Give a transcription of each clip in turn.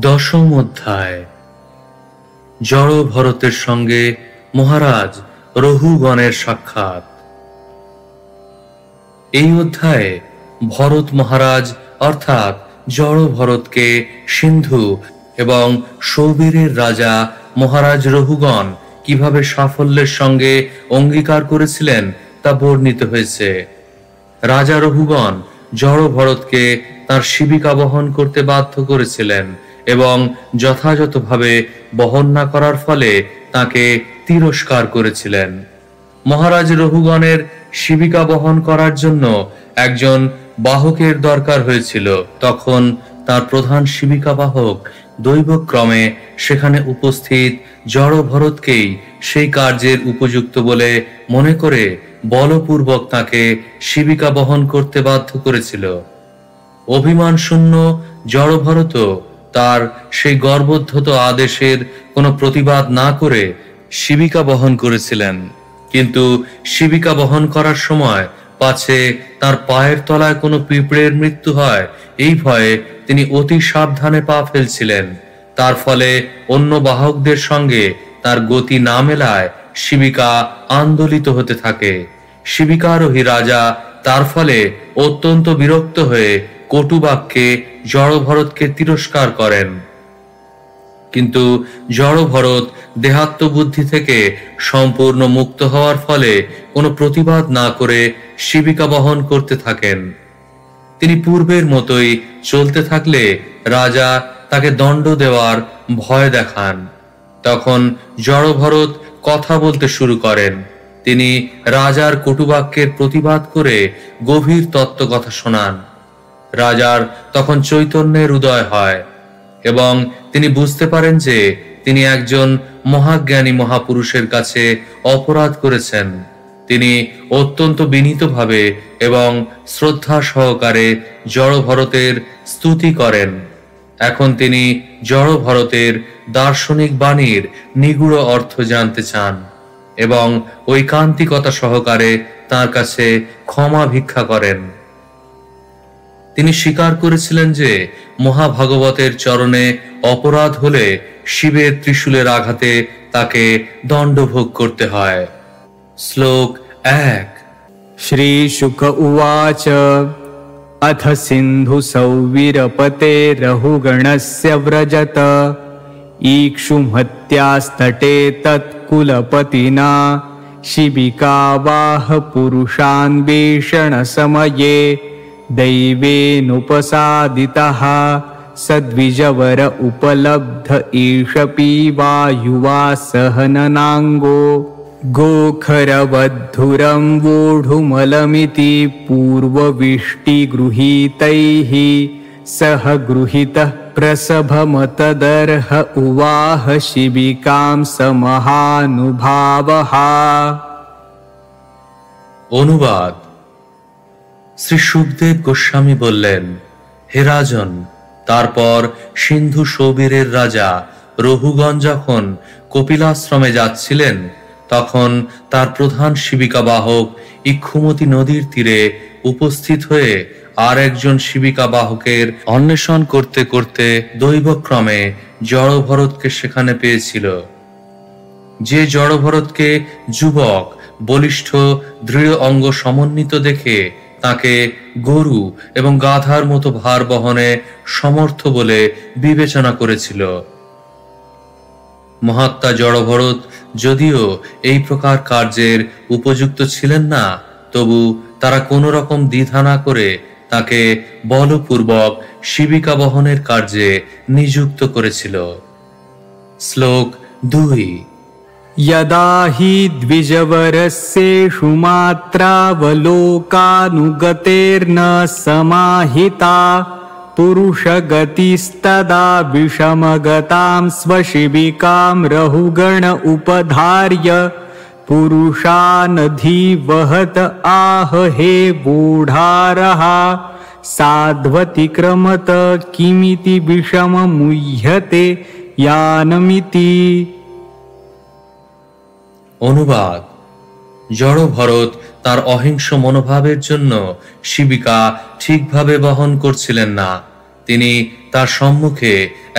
দশম অধ্যায়। জড় ভরতের সঙ্গে মহারাজ রহুগণের সাক্ষাৎ। এই অধ্যায়ে ভরত মহারাজ অর্থাৎ জড় ভরতকে সিন্ধু এবং সৌবীরের রাজা মহারাজ রহুগণ কিভাবে সাফল্যের সঙ্গে অঙ্গীকার করেছিলেন তা বর্ণিত হয়েছে। রাজা রহুগণ জড় ভরতকে তার শিবিকা বহন করতে বাধ্য করেছিলেন এবং যথাযথভাবে বহন না করার ফলে তাকে তিরস্কার করেছিলেন। মহারাজ রহুগণের শিবিকা বহন করার জন্য একজন বাহকের দরকার হয়েছিল। তখন তার প্রধান শিবিকা বাহক দৈবক্রমে সেখানে উপস্থিত জড় ভরতকেই সেই কার্যের উপযুক্ত বলে মনে করে বলপূর্বক তাকে শিবিকা বহন করতে বাধ্য করেছিল। অভিমান শূন্য জড় ভরত তার সেই গর্বোদ্ধত আদেশের কোনো প্রতিবাদ না করে শিবিকা বহন করেছিলেন, কিন্তু শিবিকা বহন করার সময় পাছে তার পায়ের তলায় কোনো পিঁপড়ের মৃত্যু হয় এই ভয়ে তিনি অতি সাবধানে পা ফেলছিলেন। তার ফলে অন্য বাহকদের সঙ্গে তার গতি না মেলায় শিবিকা আন্দোলিত হতে থাকে। শিবিকারোহী রাজা তার ফলে অত্যন্ত বিরক্ত হয়ে কটু বাক্যে জড় ভরতকে তিরস্কার করেন, কিন্তু জড় ভরত দেহাত্মবুদ্ধি থেকে সম্পূর্ণ মুক্ত হওয়ার ফলে কোনো প্রতিবাদ না করে শিবিকা বহন করতে থাকেন। তিনি পূর্বের মতোই চলতে থাকলে রাজা তাকে দণ্ড দেওয়ার ভয় দেখান। তখন জড় ভরত কথা বলতে শুরু করেন। তিনি রাজার কটুবাক্যের প্রতিবাদ করে গভীর তত্ত্বকথা শোনান। রাজার তখন চৈতন্যের উদয় হয় এবং তিনি বুঝতে পারেন যে তিনি একজন মহাজ্ঞানী মহাপুরুষের কাছে অপরাধ করেছেন। তিনি অত্যন্ত বিনীতভাবে এবং শ্রদ্ধা সহকারে জড় ভরতের স্তুতি করেন। এখন তিনি জড় ভরতের দার্শনিক বাণীর নিগূঢ় অর্থ জানতে চান এবং ঐকান্তিকতা সহকারে তার কাছে ক্ষমা ভিক্ষা করেন। তিনি স্বীকার করেছিলেন যে মহাভাগবতের চরণে অপরাধ হলে শিবের ত্রিশূলের আঘাতে তাকে দণ্ডভোগ করতে হয়। শ্লোক 1। শ্রী শুক উবাচ अथ सिन्धु सौवीरपते रहुगणस्य व्रजत ईक्षुमहत्यास्तटे तत्कुलपतिना शिबिकावाह पुरुषान्वेषणसमये दैवेनुपसादितः सद्विजवर उपलब्ध एष पीवा युवा सहननाङ्गो गोखरवद्धुरं वोढुमलमिति पूर्वविष्टिगृहीतैः सह गृहीतः प्रसभमतदर्ह उवाह शिबिकां समहानुभावः। অনুবাদ। শ্রী সুখদেব গোস্বামী বললেন, হে রাজন, তারপর সিন্ধু সৌবীরের রাজা রহুগণ যখন কপিলাশ্রমে যাচ্ছিলেন তখন তার প্রধান শিবিকা বাহক ইক্ষুমতি নদীর তীরে উপস্থিত হয়ে আর একজন শিবিকা বাহকের অন্বেষণ করতে করতে দৈবক্রমে জড় ভরতকে সেখানে পেয়েছিল। যে জড় ভরতকে যুবক, বলিষ্ঠ, দৃঢ় অঙ্গ সমন্বিত দেখে তাকে গরু এবং গাধার মতো ভার বহনে সমর্থ বলে বিবেচনা করেছিল। মহাত্মা জড় ভরত যদিও এই প্রকার কার্যের উপযুক্ত ছিলেন না, তবু তারা কোনো রকম দ্বিধা না করে তাকে বলপূর্বক শিবিকা বহনের কার্যে নিযুক্ত করেছিল। শ্লোক 2। यदा हि द्विजवरस्येषु मात्रावलोकानुगतेर्न समाहिता पुरुषगतिस्तदा विषमगतां स्वशिबिकां रहुगण उपधार्य पुरुषानधिवहत आह हे वोढारः साध्वतिक्रमत किमिति विषममुह्यते यानमिति। অনুবাদ। জড় ভরত তার অহিংস মনোভাবের জন্য শিবিকা ঠিকভাবে বহন করছিলেন না। তিনি তার সম্মুখে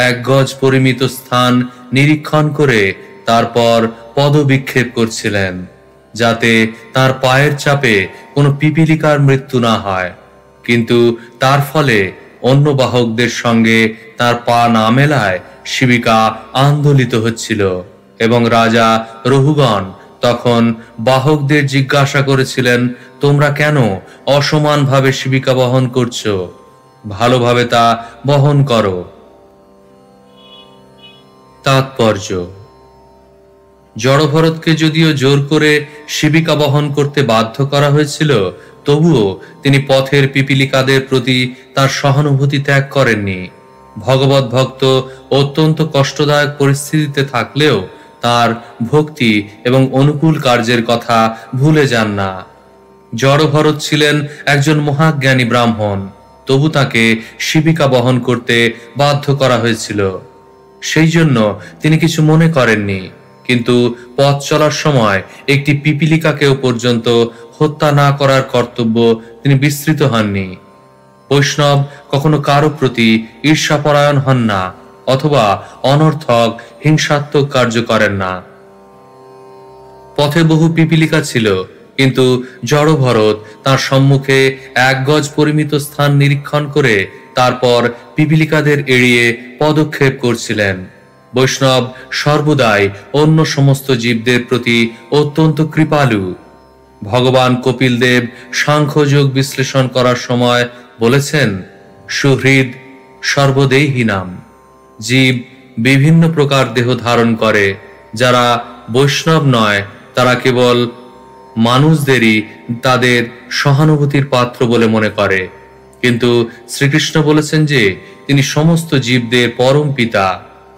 1 গজ পরিমিত স্থান নিরীক্ষণ করে তারপর পদবিক্ষেপ করছিলেন, যাতে তার পায়ের চাপে কোনো পিপীলিকার মৃত্যু না হয়। কিন্তু তার ফলে অন্য বাহকদের সঙ্গে তার পা না মেলায় শিবিকা আন্দোলিত হচ্ছিল, এবং রাজা রহুগণ তখন বাহকদের জিজ্ঞাসা করেছিলেন, তোমরা কেন অসমানভাবে শিবিকা বহন করছো? ভালোভাবে তা বহন করো। তাৎপর্য: জড়ভরতকে যদিও জোর করে শিবিকা বহন করতে বাধ্য করা হয়েছিল, তবুও তিনি পথের পিপীলিকাদের প্রতি তার সহানুভূতি ত্যাগ করেননি। ভগবত ভক্ত অত্যন্ত কষ্টদায়ক পরিস্থিতিতে থাকলেও তার ভক্তি এবং অনুকূল কার্যের কথা ভুলে যান না। জড়ভরত ছিলেন একজন মহাজ্ঞানী ব্রাহ্মণ, তবু তাকে শিবিকা বহন করতে বাধ্য করা হয়েছিল। সেই জন্য তিনি কিছু মনে করেননি, কিন্তু পথ চলার সময় একটি পিপীলিকাকেও পর্যন্ত হত্যা না করার কর্তব্য তিনি বিস্মৃত হননি। বৈষ্ণব কখনো কারো প্রতি ঈর্ষাপরায়ণ হন না অথবা অনর্থক হিংসাত্মক কার্য করেন না। পথে বহু পিপীলিকা ছিল, কিন্তু জড়ভরত তার সম্মুখে 1 গজ পরিমিত স্থান নিরীক্ষণ করে তারপর পিপীলিকাদের এড়িয়ে পদক্ষেপ করছিলেন। বৈষ্ণব সর্বদাই অন্য সমস্ত জীবদের প্রতি অত্যন্ত কৃপালু। ভগবান কপিল দেব সাংখ্যযোগ বিশ্লেষণ করার সময় বলেছেন, সুহৃদ সর্বদেহিনাম। জীব বিভিন্ন প্রকার দেহ ধারণ করে। যারা বৈষ্ণব নয় তারা কেবল মানুষদেরই তাদের সহানুভূতির পাত্র বলে মনে করে, কিন্তু শ্রীকৃষ্ণ বলেছেন যে তিনি সমস্ত জীবদের পরম পিতা।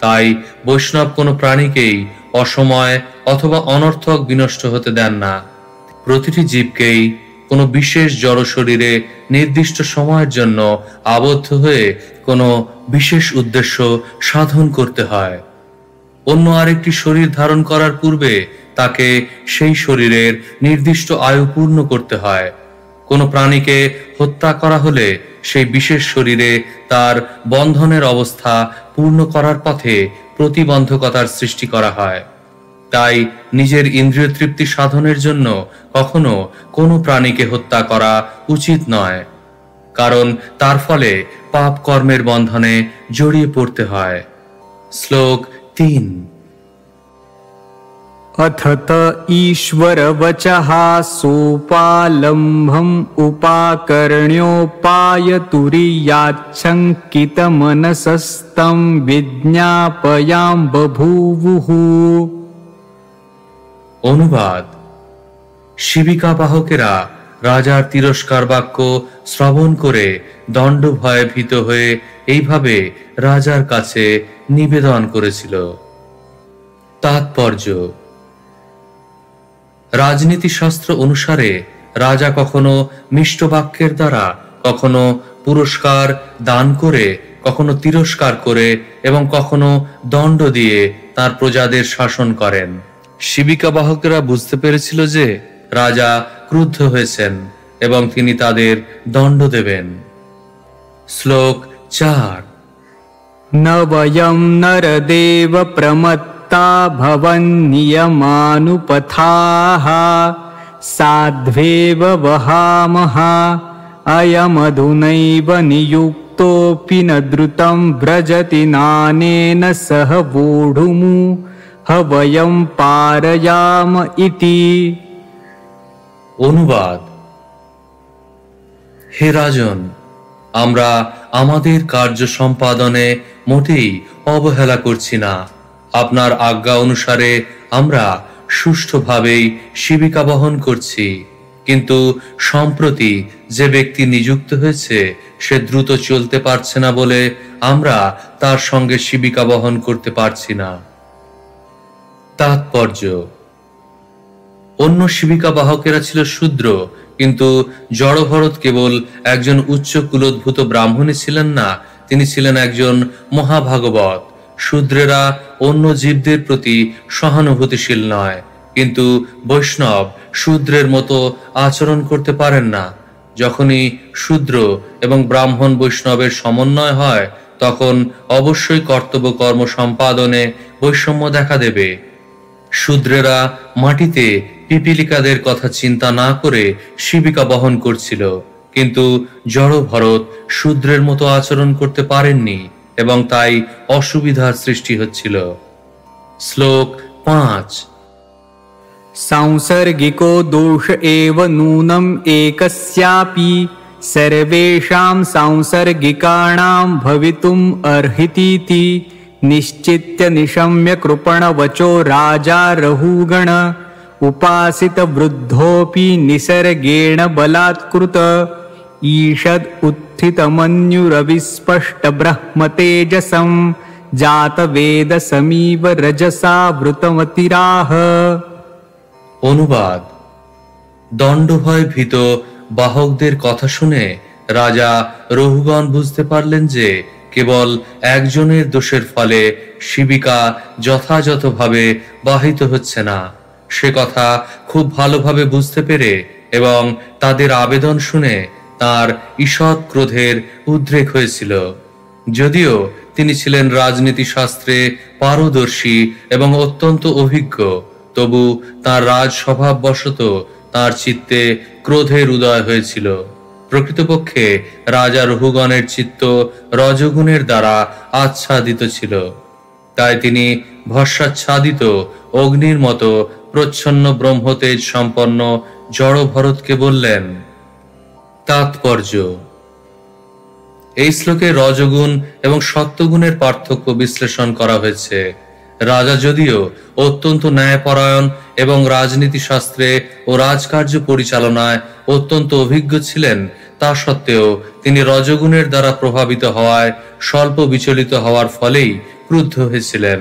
তাই বৈষ্ণব কোনো প্রাণীকেই অসময় অথবা অনর্থক বিনষ্ট হতে দেন না। প্রতিটি জীবকেই কোনো বিশেষ জড় শরীরে নির্দিষ্ট সময়ের জন্য আবদ্ধ হয়ে কোনো বিশেষ উদ্দেশ্য সাধন করতে হয়। অন্য আরেকটি শরীর ধারণ করার পূর্বে তাকে সেই শরীরের নির্দিষ্ট আয়ু পূর্ণ করতে হয়। কোনো প্রাণীকে হত্যা করা হলে সেই বিশেষ শরীরে তার বন্ধনের অবস্থা পূর্ণ করার পথে প্রতিবন্ধকতার সৃষ্টি করা হয়। তাই নিজের ইন্দ্রিয় তৃপ্তি সাধনের জন্য কখনো কোনো প্রাণীকে হত্যা করা উচিত নয়, কারণ তার ফলে পাপ কর্মের বন্ধনে জড়িয়ে পড়তে হয়। শ্লোক 3। अथत ईश्वर वचः सोपालम्भम् उपाकर्ण्योपाय तुरीयाच्छङ्कितमनसस्तं विज्ञापयां बभूवुः। অনুবাদ: শিবিকা বাহকেরা রাজার তিরস্কার বাক্য শ্রবণ করে দণ্ড ভয়ে ভীত হয়ে এইভাবে রাজার কাছে নিবেদন করেছিল। তাৎপর্য: রাজনীতি শাস্ত্র অনুসারে রাজা কখনো মিষ্ট বাক্যের দ্বারা, কখনো পুরস্কার দান করে, কখনো তিরস্কার করে এবং কখনো দণ্ড দিয়ে তার প্রজাদের শাসন করেন। শিবিকা বাহকেরা বুঝতে পেরেছিল যে রাজা ক্রুদ্ধ হয়েছেন এবং তিনি তাদের দণ্ড দেবেন। শ্লোক 4। न वयं नरदेव प्रमत्ता भवन्नियमानुपथाः साध्वेव वहामः अयमधुनैव नियुक्तोऽपि न द्रुतं व्रजति नानेन सह वोढुमु हवयं पारयाम इति। অনুবাদ: হে রাজন, আমরা আমাদের কার্য সম্পাদনে মোটেই অবহেলা করছি না। আপনার আজ্ঞা অনুসারে আমরা সুষ্ঠুভাবেই শিবিকা বহন করছি, কিন্তু সম্প্রতি যে ব্যক্তি নিযুক্ত হয়েছে সে দ্রুত চলতে পারছে না বলে আমরা তার সঙ্গে শিবিকা বহন করতে পারছি না। তাৎপর্য: অন্য শিবিকা বাহকেরা ছিল শূদ্র, কিন্তু জড়ভরত কেবল একজন উচ্চ কুলোদ্ভূত ব্রাহ্মণই ছিলেন না, তিনি ছিলেন একজন মহাভাগবত। শূদ্রেরা অন্য জীবদের প্রতি সহানুভূতিশীল নয়, কিন্তু বৈষ্ণব শূদ্রের মতো আচরণ করতে পারেন না। যখনই শূদ্র এবং ব্রাহ্মণ বৈষ্ণবের সমন্বয় হয় তখন অবশ্যই কর্তব্য কর্ম সম্পাদনে বৈষম্য দেখা দেবে। শূদ্রেরা মাটিতে পিপীলিকাদের কথা চিন্তা না করে শিবিকা বহন করছিল, কিন্তু জড় ভরত শূদ্রের মতো আচরণ করতে পারেননি এবং তাই অসুবিধার সৃষ্টি হচ্ছিল। শ্লোক 5। सांसर्गिको दोष एव नूनम् एकस्यापि सर्वेषां सांसर्गिकाणां भवितुम् अर्हितीति निश्चित्य निशम्य कृपणवचो राजा रहुगण उपासित वृद्धोऽपि निसर्गेण बलात्कृत ईषद् उत्थितमन्युरविस्पष्ट ब्रह्मतेजसं जातवेदसमीव रजसा वृतमतिराह। অনুবাদ: দণ্ডভয় ভীত বাহকদের কথা শুনে রাজা রহুগণ বুঝতে পারলেন যে কেবল একজনের দোষের ফলে শিবিকা যথাযথভাবে বাহিত হচ্ছে না। সে কথা খুব ভালোভাবে বুঝতে পেরে এবং তাদের আবেদন শুনে তার ঈষৎ ক্রোধের উদ্রেক হয়েছিল। যদিও তিনি ছিলেন রাজনীতি শাস্ত্রে পারদর্শী এবং অত্যন্ত অভিজ্ঞ, তবু তার রাজ স্বভাববশত তার চিত্তে ক্রোধের উদয় হয়েছিল। প্রকৃতপক্ষে রাজা রহুগণের চিত্ত রজগুণের দ্বারা আচ্ছাদিত ছিল, তাই তিনি ভস্মাচ্ছাদিত অগ্নির মতো প্রচ্ছন্ন ব্রহ্মতেজ সম্পন্ন জড় ভরতকে বললেন। তাৎপর্য: এই শ্লোকে রজগুণ এবং সত্যগুণের পার্থক্য বিশ্লেষণ করা হয়েছে। রাজা যদিও অত্যন্ত ন্যায়পরায়ণ এবং রাজনীতি শাস্ত্রে ও রাজকার্য পরিচালনায় অত্যন্ত অভিজ্ঞ ছিলেন, তা সত্ত্বেও তিনি রজগুণের দ্বারা প্রভাবিত হওয়ায় স্বল্প বিচলিত হওয়ার ফলেই ক্রুদ্ধ হয়েছিলেন।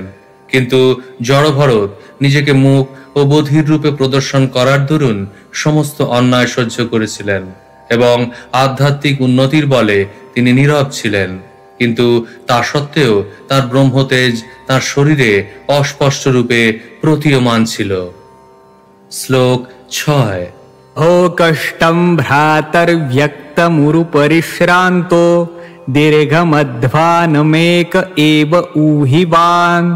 কিন্তু জড়ভরত নিজেকে মুখ ও বধির রূপে প্রদর্শন করার দরুন সমস্ত অন্যায় সহ্য করেছিলেন এবং আধ্যাত্মিক উন্নতির বলে তিনি নীরব ছিলেন, কিন্তু তা সত্ত্বেও তার ব্রহ্মতেজ তার শরীরে অস্পষ্ট রূপে প্রতীয়মান ছিল। শ্লোক 6। हो कष्टं भ्रातर्व्यक्तमुरुपरिश्रान्तो दीर्घमध्वानमेक एव ऊहिवान्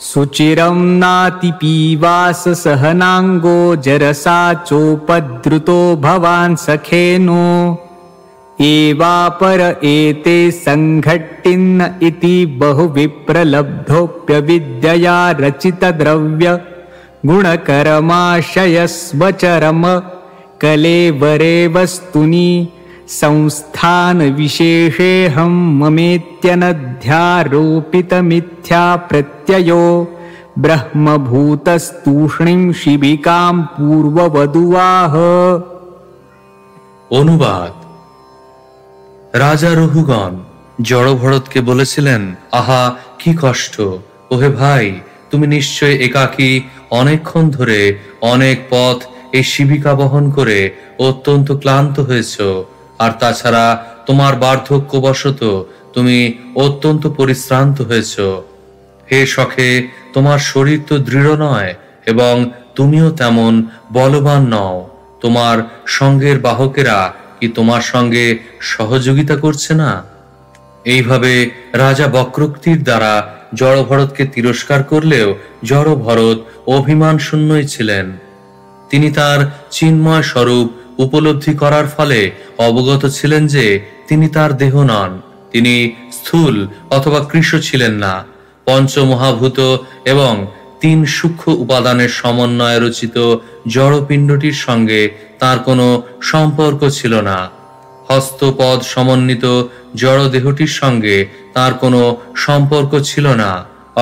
सुचिरं नातिपीवास सहनाङ्गो जरसा चोपद्रुतो भवान् सखेनो एवापर एते संघट्टिन्न इति बहुविप्रलब्धोऽप्यविद्यया रचितद्रव्य गुणकर्माशयस्वचरम कलेवरे वस्तुनि संस्थान विशेषेऽहं ममेत्यनध्यारोपितमिथ्या प्रत्ययो ब्रह्मभूतस्तूष्णीं शिबिकां पूर्ववधुवाह। অনুবাদ: রাজা রহুগণ জড়ভরতকে বলেছিলেন, আহা কি কষ্ট! ওহে ভাই, তুমি নিশ্চয় একাকী অনেকক্ষণ ধরে অনেক পথ এই শিবিকা বহন করে অত্যন্ত ক্লান্ত হয়েছ, আর তাছাড়া তোমার বার্ধক্যবশত তুমি অত্যন্ত পরিশ্রান্ত হয়েছ। হে সখে, তোমার শরীর তো দৃঢ় নয় এবং তুমিও তেমন বলবান নও। তোমার সঙ্গের বাহকেরা কি তোমার সঙ্গে সহযোগিতা করছে না? এইভাবে রাজা বক্রোক্তির দ্বারা জড়ভরতকে তিরস্কার করলেও জড়ভরত অভিমান শূন্যই ছিলেন। তিনি তার চিন্ময় স্বরূপ উপলব্ধি করার ফলে অবগত ছিলেন যে তিনি তার দেহ নন, তিনি স্থূল অথবা কৃশ ছিলেন না। পঞ্চমহাভূত এবং 3 সূক্ষ্ম উপাদানের সমন্বয়ে রচিত জড়পিণ্ডটির সঙ্গে তার কোনো সম্পর্ক ছিল না। হস্তপদ সমন্বিত জড় দেহটির সঙ্গে তার কোনো সম্পর্ক ছিল না,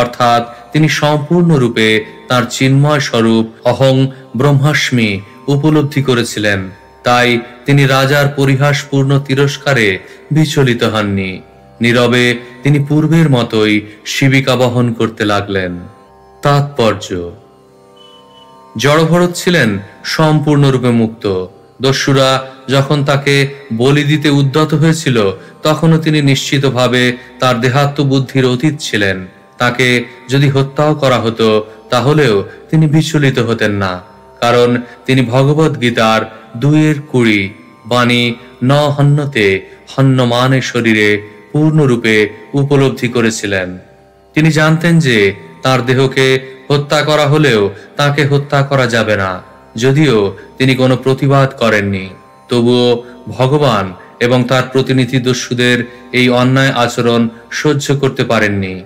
অর্থাৎ তিনি সম্পূর্ণরূপে তার চিন্ময় স্বরূপ অহং ব্রহ্মাস্মি উপলব্ধি করেছিলেন। তাই তিনি রাজার পরিহাসপূর্ণ তিরস্কারে বিচলিত হননি। নীরবে তিনি পূর্বের মতোই শিবিকা বহন করতে লাগলেন। তাৎপর্য: জড়ভরত ছিলেন সম্পূর্ণরূপে মুক্ত। দস্যুরা যখন তাকে বলি দিতে উদ্যত হয়েছিল তখনও তিনি নিশ্চিতভাবে তার দেহাত্মবুদ্ধির অতীত ছিলেন। তাকে যদি হত্যাও করা হতো তাহলেও তিনি বিচলিত হতেন না, কারণ তিনি ভগবদ গীতার 2:20 বাণী ন হন্যতে হন্যমানের শরীরে পূর্ণরূপে উপলব্ধি করেছিলেন। তিনি জানতেন যে তার দেহকে হত্যা করা হলেও তাকে হত্যা করা যাবে না। যদিও তিনি কোনো প্রতিবাদ করেননি, তবুও ভগবান এবং তার প্রতিনিধি দস্যুদের এই অন্যায় আচরণ সহ্য করতে পারেননি।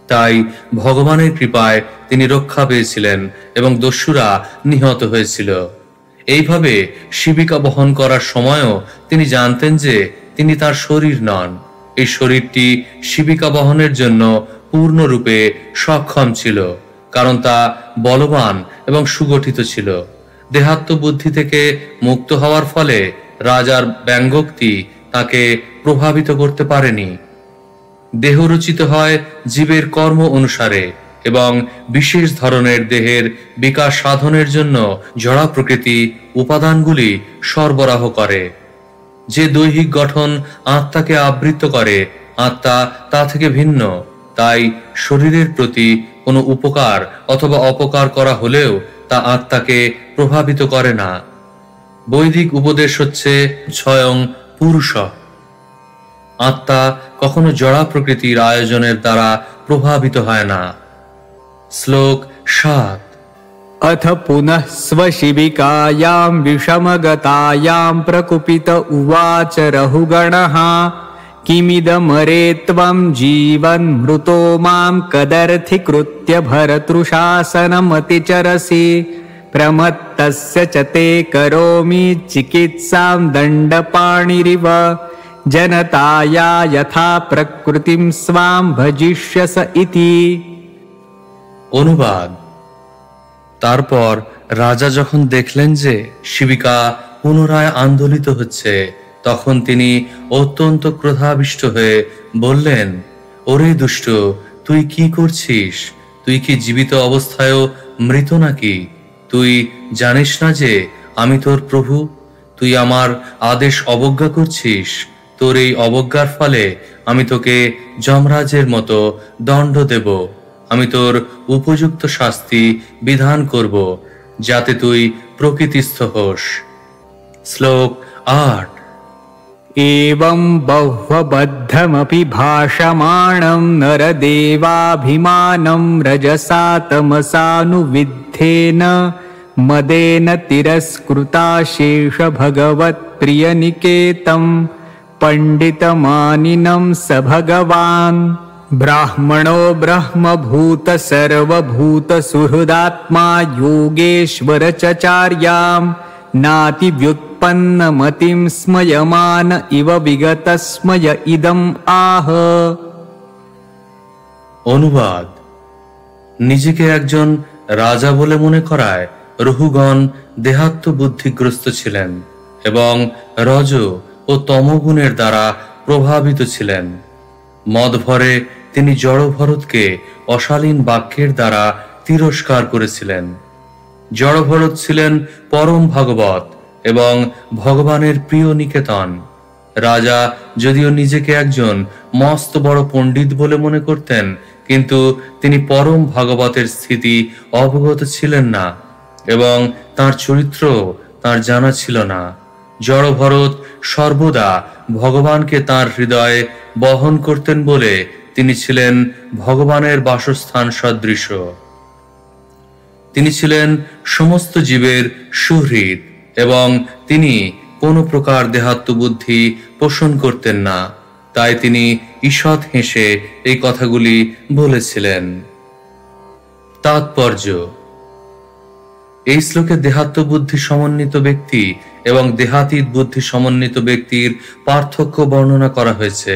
তাই ভগবানের কৃপায় তিনি রক্ষা পেয়েছিলেন এবং দস্যুরা নিহত হয়েছিল। এইভাবে শিবিকা বহন করার সময়ও তিনি জানতেন যে তিনি তার শরীর নন। এই শরীরটি শিবিকা বহনের জন্য পূর্ণরূপে সক্ষম ছিল, কারণ তা বলবান এবং সুগঠিত ছিল। দেহাত্ম বুদ্ধি থেকে মুক্ত হওয়ার ফলে রাজার ব্যঙ্গোক্তি তাকে প্রভাবিত করতে পারেনি। দেহ রচিত হয় জীবের কর্ম অনুসারে এবং বিশেষ ধরনের দেহের বিকাশ সাধনের জন্য জড়া প্রকৃতি উপাদানগুলি সরবরাহ করে। যে দৈহিক গঠন আত্মাকে আবৃত করে, আত্মা তা থেকে ভিন্ন। তাই শরীরের প্রতি কোনো উপকার অথবা অপকার করা হলেও তা আত্মাকে প্রভাবিত করে না। বৈদিক উপদেশ হচ্ছে স্বয়ং পুরুষ। আত্মা কখনো জড়া প্রকৃতির আয়োজনের দ্বারা প্রভাবিত হয় না। শ্লোক 7। अथ पुनः स्वशिबिकायां विषमगतायां प्रकुपित उवाच रहुगणः किमिदमरे त्वं जीवन् मृतो मां कदर्थीकृत्य भर्तृशासनमतिचरसि प्रमत्तस्य च ते करोमि चिकित्सां दण्डपाणिरिव जनताया यथा प्रकृतिं स्वां भजिष्यस इति। অনুবাদ। তারপর রাজা যখন দেখলেন যে শিবিকা পুনরায় আন্দোলিত হচ্ছে, তখন তিনি অত্যন্ত ক্রোধাবিষ্ট হয়ে বললেন, ওরে দুষ্ট, তুই কি করছিস? তুই কি জীবিত অবস্থায়ও মৃত নাকি? তুই জানিস না যে আমি তোর প্রভু? তুই আমার আদেশ অবজ্ঞা করছিস। তোর এই অবজ্ঞার ফলে আমি তোকে যমরাজের মতো দণ্ড দেব। আমি তোর উপযুক্ত শাস্তি বিধান করব, যাতে তুই প্রকৃতিস্থ হোস। শ্লোক 8। एवं बहुबद्धमपि भाषमाणं नरदेवाभिमानं रजसा तमसानुविद्धेन मदेन तिरस्कृताशेष भगवत्प्रियनिकेतं पंडितमानिनं स भगवान् ब्राह्मणो ब्रह्मभूत सर्वभूत सुहृदात्मा योगेश्वर चचार्यां नाति व्युत्पन्नमतिं स्मयमान इव विगतस्मय इदम् आह। অনুবাদ। নিজেকে একজন রাজা বলে মনে করায় রহুগণ দেহাত্ম বুদ্ধিগ্রস্ত ছিলেন এবং রজ ও তমগুণের দ্বারা প্রভাবিত ছিলেন। মদ ভরে তিনি জড় ভরতকে অশালীন বাক্যের দ্বারা তিরস্কার করেছিলেন। জড় ভরত ছিলেন পরম ভাগবত এবং ভগবানের প্রিয় নিকেতন। রাজা যদিও নিজেকে একজন মস্ত বড় পণ্ডিত বলে মনে করতেন, কিন্তু তিনি পরম ভাগবতের স্থিতি অবগত ছিলেন না এবং তার চরিত্র তার জানা ছিল না। জড় ভরত সর্বদা ভগবানকে তার হৃদয়ে বহন করতেন বলে তিনি ছিলেন ভগবানের বাসস্থান সদৃশ। তিনি ছিলেন সমস্ত জীবের সুহৃদ এবং তিনি কোনো প্রকার দেহাত্মবুদ্ধি পোষণ করতেন না। তাই তিনি ঈষৎ হেসে এই কথাগুলি বলেছিলেন। তাৎপর্য: এই শ্লোকে দেহাত্মবুদ্ধি সমন্বিত ব্যক্তি এবং দেহাতীত বুদ্ধি সমন্বিত ব্যক্তির পার্থক্য বর্ণনা করা হয়েছে।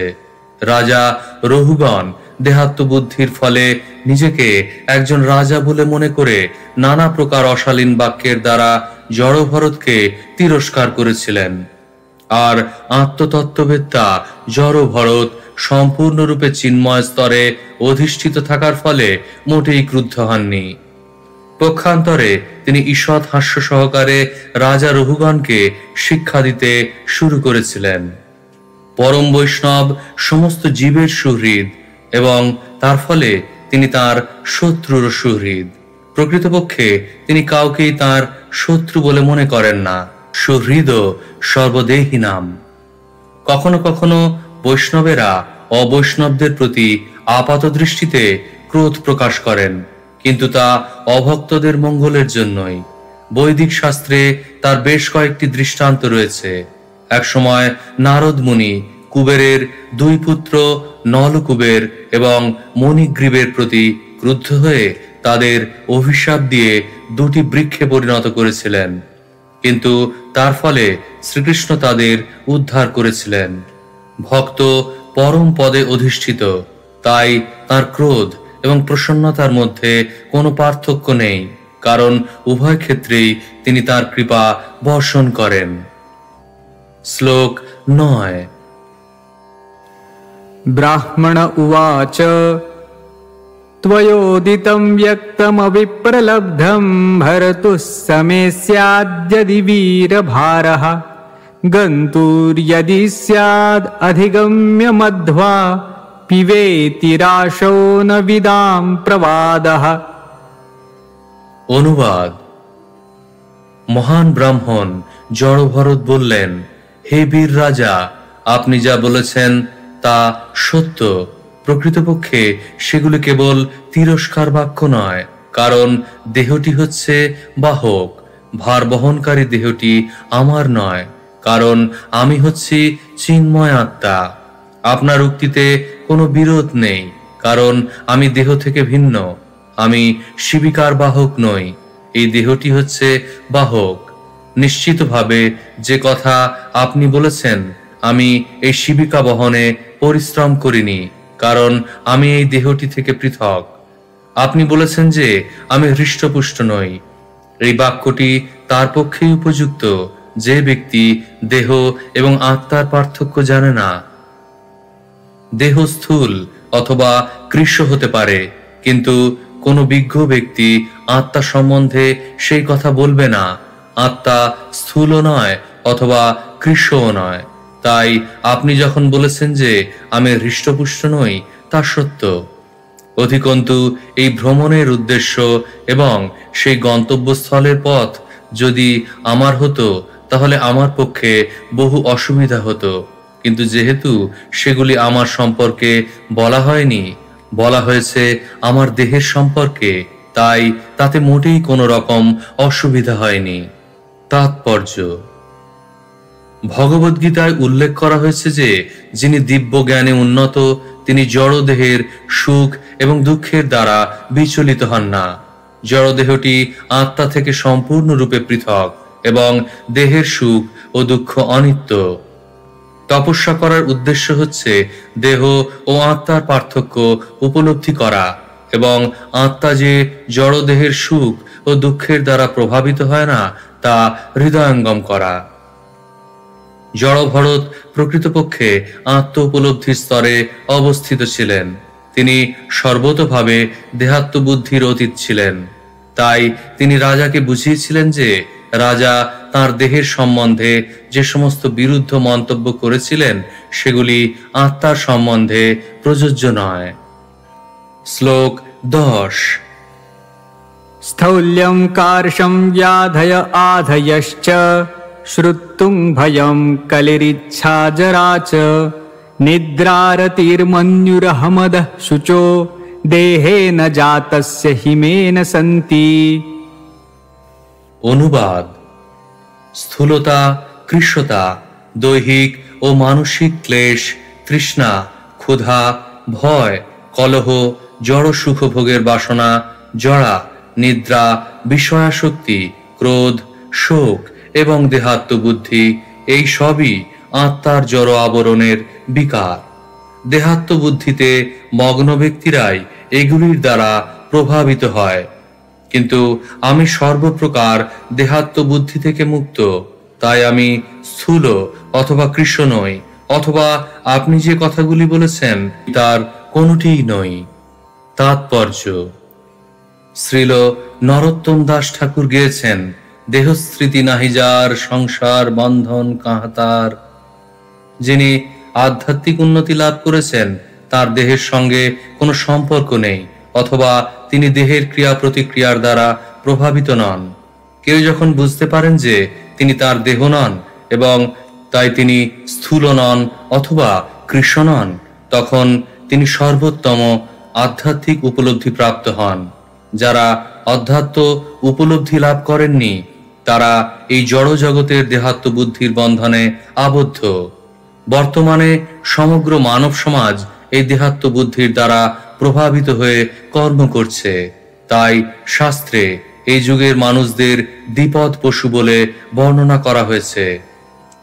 রাজা রহুগণ দেহাত্মবুদ্ধির ফলে নিজেকে একজন রাজা বলে মনে করে নানা প্রকার অশালীন বাক্যের দ্বারা জড় ভরতকে তিরস্কার করেছিলেন। আর আত্মতত্ত্ববেত্তা জড় ভরত সম্পূর্ণরূপে চিন্ময় স্তরে অধিষ্ঠিত থাকার ফলে মোটেই ক্রুদ্ধ হননি। পক্ষান্তরে তিনি ঈষৎ হাস্য সহকারে রাজা রহুগণকে শিক্ষা দিতে শুরু করেছিলেন। পরম বৈষ্ণব সমস্ত জীবের সুহৃদ এবং তার ফলে তিনি তার শত্রুর সুহৃদ। প্রকৃতপক্ষে তিনি কাউকেই তার শত্রু বলে মনে করেন না। সুহৃদ সর্বদেহিনাম। কখনো কখনো বৈষ্ণবেরা অবৈষ্ণবদের প্রতি আপাত দৃষ্টিতে ক্রোধ প্রকাশ করেন, কিন্তু তা অভক্তদের মঙ্গলের জন্যই। বৈদিক শাস্ত্রে তার বেশ কয়েকটি দৃষ্টান্ত রয়েছে। একসময় নারদ মুনি কুবেরের দুই পুত্র নলকুবের এবং মণিগ্রীবের প্রতি ক্রুদ্ধ হয়ে তাদের অভিশাপ দিয়ে দুটি বৃক্ষে পরিণত করেছিলেন, কিন্তু তার ফলে শ্রীকৃষ্ণ তাদের উদ্ধার করেছিলেন। ভক্ত পরম পদে অধিষ্ঠিত, তাই তার ক্রোধ এবং প্রসন্নতার মধ্যে কোনো পার্থক্য নেই, কারণ উভয় ক্ষেত্রেই তিনি তার কৃপা বর্ষণ করেন। শ্লোক 9। ব্রাহ্মণ উবাচ त्वयोदितं व्यक्तमविप्रलब्धं भर्तुः समे स्याद्यदि वीरभारः गन्तुर्यदि स्याद् अधिगम्य मध्वा पिबेति राशो न विदां प्रवादः। অনুবাদ: মহান ব্রাহ্মণ জড়ভরত বললেন, হে বীর রাজা, আপনি যা বলেছেন তা সত্য। প্রকৃতপক্ষে সেগুলি কেবল তিরস্কার বাক্য নয়, কারণ দেহটি হচ্ছে বাহক, ভার বহনকারী দেহটি আমার নয়, কারণ আমি হচ্ছি চিন্ময় আত্মা। আপনার উক্তিতে কোনো বিরোধ নেই, কারণ আমি দেহ থেকে ভিন্ন। আমি শিবিকার বাহক নই, এই দেহটি হচ্ছে বাহক। নিশ্চিতভাবে যে কথা আপনি বলেছেন, আমি এই শিবিকা বহনে পরিশ্রম করিনি, কারণ আমি এই দেহটি থেকে পৃথক। আপনি বলেছেন যে আমি হৃষ্টপুষ্ট নই। এই বাক্যটি তার পক্ষেই উপযুক্ত যে ব্যক্তি দেহ এবং আত্মার পার্থক্য জানে না। দেহ স্থূল অথবা কৃশ হতে পারে, কিন্তু কোনো বিজ্ঞ ব্যক্তি আত্মা সম্বন্ধে সেই কথা বলবে না। আত্মা স্থূলও নয় অথবা কৃশও নয়। তাই আপনি যখন বলেছেন যে আমি হৃষ্টপুষ্ট নই, তা সত্য। অধিকন্তু এই ভ্রমণের উদ্দেশ্য এবং সেই গন্তব্যস্থলের পথ যদি আমার হতো, তাহলে আমার পক্ষে বহু অসুবিধা হতো, কিন্তু যেহেতু সেগুলি আমার সম্পর্কে বলা হয়নি, বলা হয়েছে আমার দেহের সম্পর্কে, তাই তাতে মোটেই কোনো রকম অসুবিধা হয়নি। তাৎপর্য: ভগবদ্গীতায় উল্লেখ করা হয়েছে যে যিনি দিব্য জ্ঞানে উন্নত, তিনি জড়দেহের সুখ এবং দুঃখের দ্বারা বিচলিত হন না। জড়দেহটি আত্মা থেকে সম্পূর্ণরূপে পৃথক এবং দেহের সুখ ও দুঃখ অনিত্য। তপস্যা করার উদ্দেশ্য হচ্ছে দেহ ও আত্মার পার্থক্য উপলব্ধি করা এবং আত্মা যে জড়দেহের সুখ ও দুঃখের দ্বারা প্রভাবিত হয় না, তা হৃদয়ঙ্গম করা। জড়ভরত প্রকৃতপক্ষে আত্ম উপলব্ধির স্তরে অবস্থিত ছিলেন। তিনি সর্বতোভাবে দেহাত্মবুদ্ধির অতীত ছিলেন। তাই তিনি রাজাকে বুঝিয়েছিলেন যে রাজা তার দেহের সম্বন্ধে যে সমস্ত বিরুদ্ধ মন্তব্য করেছিলেন, সেগুলি আত্মার সম্বন্ধে প্রযোজ্য নয়। শ্লোক 10। স্থৌল্যং কার্ষং ব্যাধয় আধয়শ্চ শ্রুতুং ভয়ং কলিরিচ্ছা জরা চ নিদ্রারতির্মন্যুরহমদঃ শুচো দেহেন জাতস্য হিমেন সন্তি। অনুবাদ: স্থূলতা, কৃশতা, দৈহিক ও মানসিক ক্লেশ, তৃষ্ণা, ক্ষুধা, ভয়, কলহ, জড় সুখভোগের বাসনা, জড়া, নিদ্রা, বিষয়াসক্তি, ক্রোধ, শোক এবং দেহাত্মবুদ্ধি, এই সবই আত্মার জড় আবরণের বিকার। দেহাত্মবুদ্ধিতে মগ্ন ব্যক্তিরাই এগুলির দ্বারা প্রভাবিত হয়, কিন্তু আমি সর্বপ্রকার দেহাত্মবুদ্ধি থেকে মুক্ত। তাই আমি স্থূল অথবা কৃশ নই, অথবা আপনি যে কথাগুলি বলেছেন তার কোনটিই নই। তাৎপর্য: শ্রীল নরোত্তম দাস ঠাকুর গেয়েছেন, দেহস্মৃতি নাহি যার, সংসার বন্ধন কাহাতার। যিনি আধ্যাত্মিক উন্নতি লাভ করেছেন, তার দেহের সঙ্গে কোনো সম্পর্ক নেই, অথবা তিনি দেহের ক্রিয়া প্রতিক্রিয়ার দ্বারা প্রভাবিত নন। কেউ যখন বুঝতে পারেন যে তিনি তার দেহ নন এবং তাই তিনি স্থূল নন অথবা কৃষ্ণ নন, তখন তিনি সর্বোত্তম আধ্যাত্মিক উপলব্ধি প্রাপ্ত হন। যারা অধ্যাত্ম উপলব্ধি লাভ করেননি তারা এই জড় জগতের দেহাত্ম বুদ্ধির বন্ধনে আবদ্ধ। বর্তমানে সমগ্র মানব সমাজ এই দেহাত্ম বুদ্ধির দ্বারা প্রভাবিত হয়ে কর্ম করছে। তাই শাস্ত্রে এই যুগের মানুষদের দ্বিপদ পশু বলে বর্ণনা করা হয়েছে।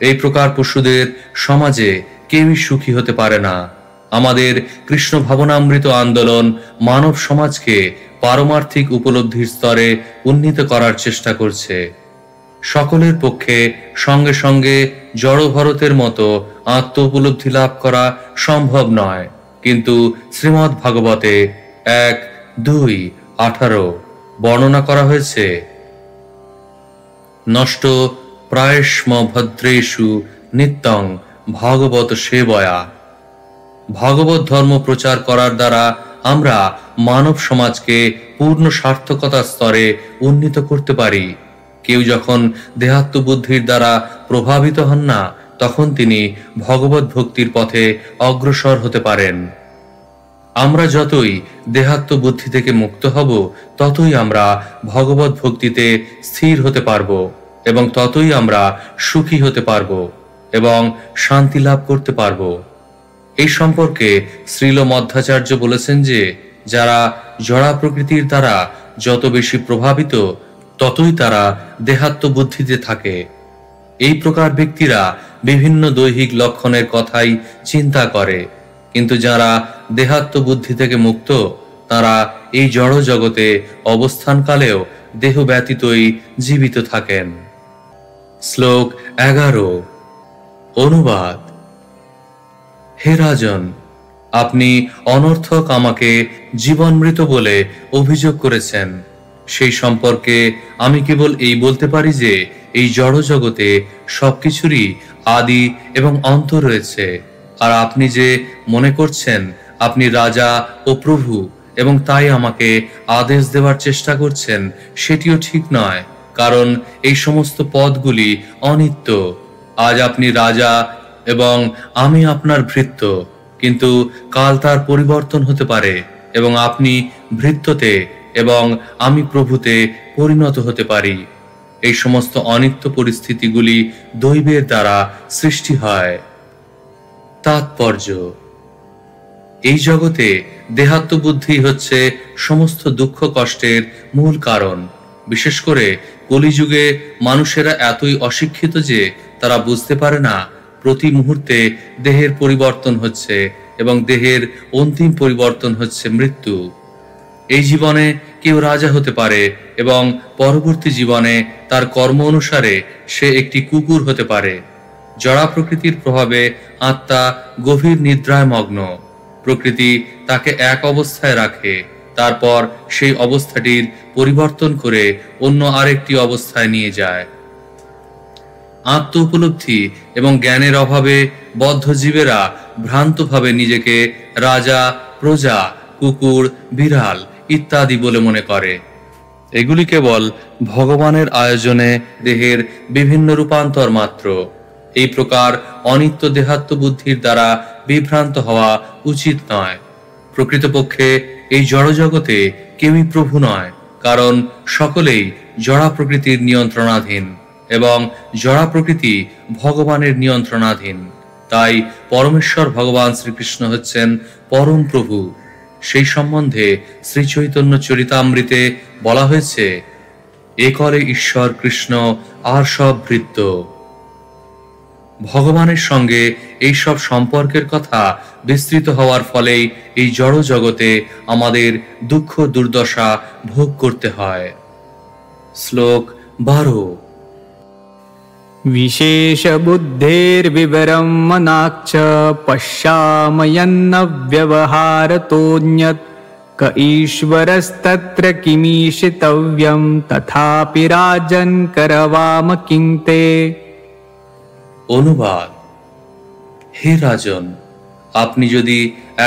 এই প্রকার পশুদের সমাজে কেউই সুখী হতে পারে না। আমাদের কৃষ্ণ ভাবনামৃত আন্দোলন মানব সমাজকে পারমার্থিক উপলব্ধির স্তরে উন্নীত করার চেষ্টা করছে। সকলের পক্ষে সঙ্গে সঙ্গে জড় ভরতের মতো আত্ম উপলব্ধি লাভ করা সম্ভব নয়, কিন্তু শ্রীমদ্ ভাগবতে 1:2-18 বর্ণনা করা হয়েছে, নষ্ট প্রায়স্ম ভদ্রেষু নিত্যং ভাগবত সেবয়া। ভাগবত ধর্ম প্রচার করার দ্বারা আমরা মানব সমাজকে পূর্ণ সার্থকতার স্তরে উন্নীত করতে পারি। কেউ যখন দেহাত্ম বুদ্ধির দ্বারা প্রভাবিত হন না, তখন তিনি ভগবত ভক্তির পথে অগ্রসর হতে পারেন। আমরা যতই দেহাত্ম বুদ্ধি থেকে মুক্ত হব, ততই আমরা ভগবত ভক্তিতে স্থির হতে পারব এবং ততই আমরা সুখী হতে পারব এবং শান্তি লাভ করতে পারব। এই সম্পর্কে শ্রীল মধ্বাচার্য বলেছেন যে, যারা জড়া প্রকৃতির দ্বারা যত বেশি প্রভাবিত, ততই তারা দেহাত্ম বুদ্ধিতে থাকে। এই প্রকার ব্যক্তিরা বিভিন্ন দৈহিক লক্ষণের কথাই চিন্তা করে, কিন্তু যারা দেহাত্ম বুদ্ধি থেকে মুক্ত, তারা এই জড় জগতে অবস্থানকালেও দেহ ব্যতীতই জীবিত থাকেন। শ্লোক 11। অনুবাদ। হে রাজন, আপনি অনর্থক আমাকে জীবনমৃত বলে অভিযোগ করেছেন। সেই সম্পর্কে আমি কেবল এই বলতে পারি যে এই জড় জগতে সবকিছুরই আদি এবং অন্ত রয়েছে। আর আপনি যে মনে করছেন আপনি রাজা ও প্রভু এবং তাই আমাকে আদেশ দেওয়ার চেষ্টা করছেন, সেটিও ঠিক নয়, কারণ এই সমস্ত পদগুলি অনিত্য। আজ আপনি রাজা এবং আমি আপনার ভৃত্য, কিন্তু কাল তার পরিবর্তন হতে পারে এবং আপনি ভৃত্যতে এবং আমি প্রভুতে পরিণত হতে পারি। এই সমস্ত অনিত্য পরিস্থিতিগুলি দৈবের দ্বারা সৃষ্টি হয়। তাৎপর্য: এই জগতে দেহাত্ম বুদ্ধি হচ্ছে সমস্ত দুঃখ কষ্টের মূল কারণ। বিশেষ করে কলিযুগে মানুষেরা এতই অশিক্ষিত যে তারা বুঝতে পারে না প্রতি মুহূর্তে দেহের পরিবর্তন হচ্ছে এবং দেহের অন্তিম পরিবর্তন হচ্ছে মৃত্যু। এই জীবনে কেউ রাজা হতে পারে এবং পরবর্তী জীবনে তার কর্ম অনুসারে সে একটি কুকুর হতে পারে। জড়া প্রকৃতির প্রভাবে আত্মা গভীর নিদ্রায় মগ্ন। প্রকৃতি তাকে এক অবস্থায় রাখে, তারপর সেই অবস্থাটির পরিবর্তন করে অন্য আরেকটি অবস্থায় নিয়ে যায়। আত্ম উপলব্ধি এবং জ্ঞানের অভাবে বদ্ধ জীবেরা ভ্রান্তভাবে নিজেকে রাজা, প্রজা, কুকুর, বিড়াল ইত্যাদি বলে মনে করে। এগুলি কেবল ভগবানের আয়োজনে দেহের বিভিন্ন রূপান্তর মাত্র। এই প্রকার অনিত্য দেহাত্ম বুদ্ধির দ্বারা বিভ্রান্ত হওয়া উচিত নয়। প্রকৃতপক্ষে এই জড়জগতে কেউই প্রভু নয়, কারণ সকলেই জড়া প্রকৃতির নিয়ন্ত্রণাধীন এবং জড়া প্রকৃতি ভগবানের নিয়ন্ত্রণাধীন। তাই পরমেশ্বর ভগবান শ্রীকৃষ্ণ হচ্ছেন পরম প্রভু। সেই সম্বন্ধে শ্রী চৈতন্য চরিতামৃতে বলা হয়েছে, একলে ঈশ্বর কৃষ্ণ আর সব ভৃত্য। ভগবানের সঙ্গে এই সব সম্পর্কের কথা বিস্তৃত হওয়ার ফলেই এই জড় জগতে আমাদের দুঃখ দুর্দশা ভোগ করতে হয়। শ্লোক 12। विशेष बुद्धेर्विवरं मनाक्ष पश्यामयन्न व्यवहारतोऽन्यत् क ईश्वरस्तत्र किमीशितव्यं तथापि राजन् करवाम किं ते। অনুবাদ। হে রাজন, আপনি যদি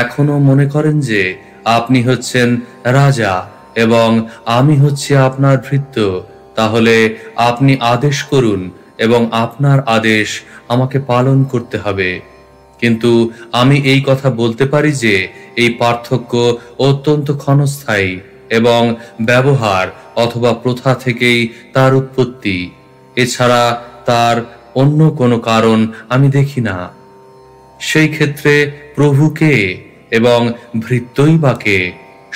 এখনো মনে করেন যে আপনি হচ্ছেন রাজা এবং আমি হচ্ছি আপনার ভৃত্য, তাহলে আপনি আদেশ করুন এবং আপনার আদেশ আমাকে পালন করতে হবে। কিন্তু আমি এই কথা বলতে পারি যে এই পার্থক্য অত্যন্ত ক্ষণস্থায়ী এবং ব্যবহার অথবা প্রথা থেকেই তার উৎপত্তি, এছাড়া তার অন্য কোনো কারণ আমি দেখি না। সেই ক্ষেত্রে প্রভুকে এবং ভৃত্যই বা কে?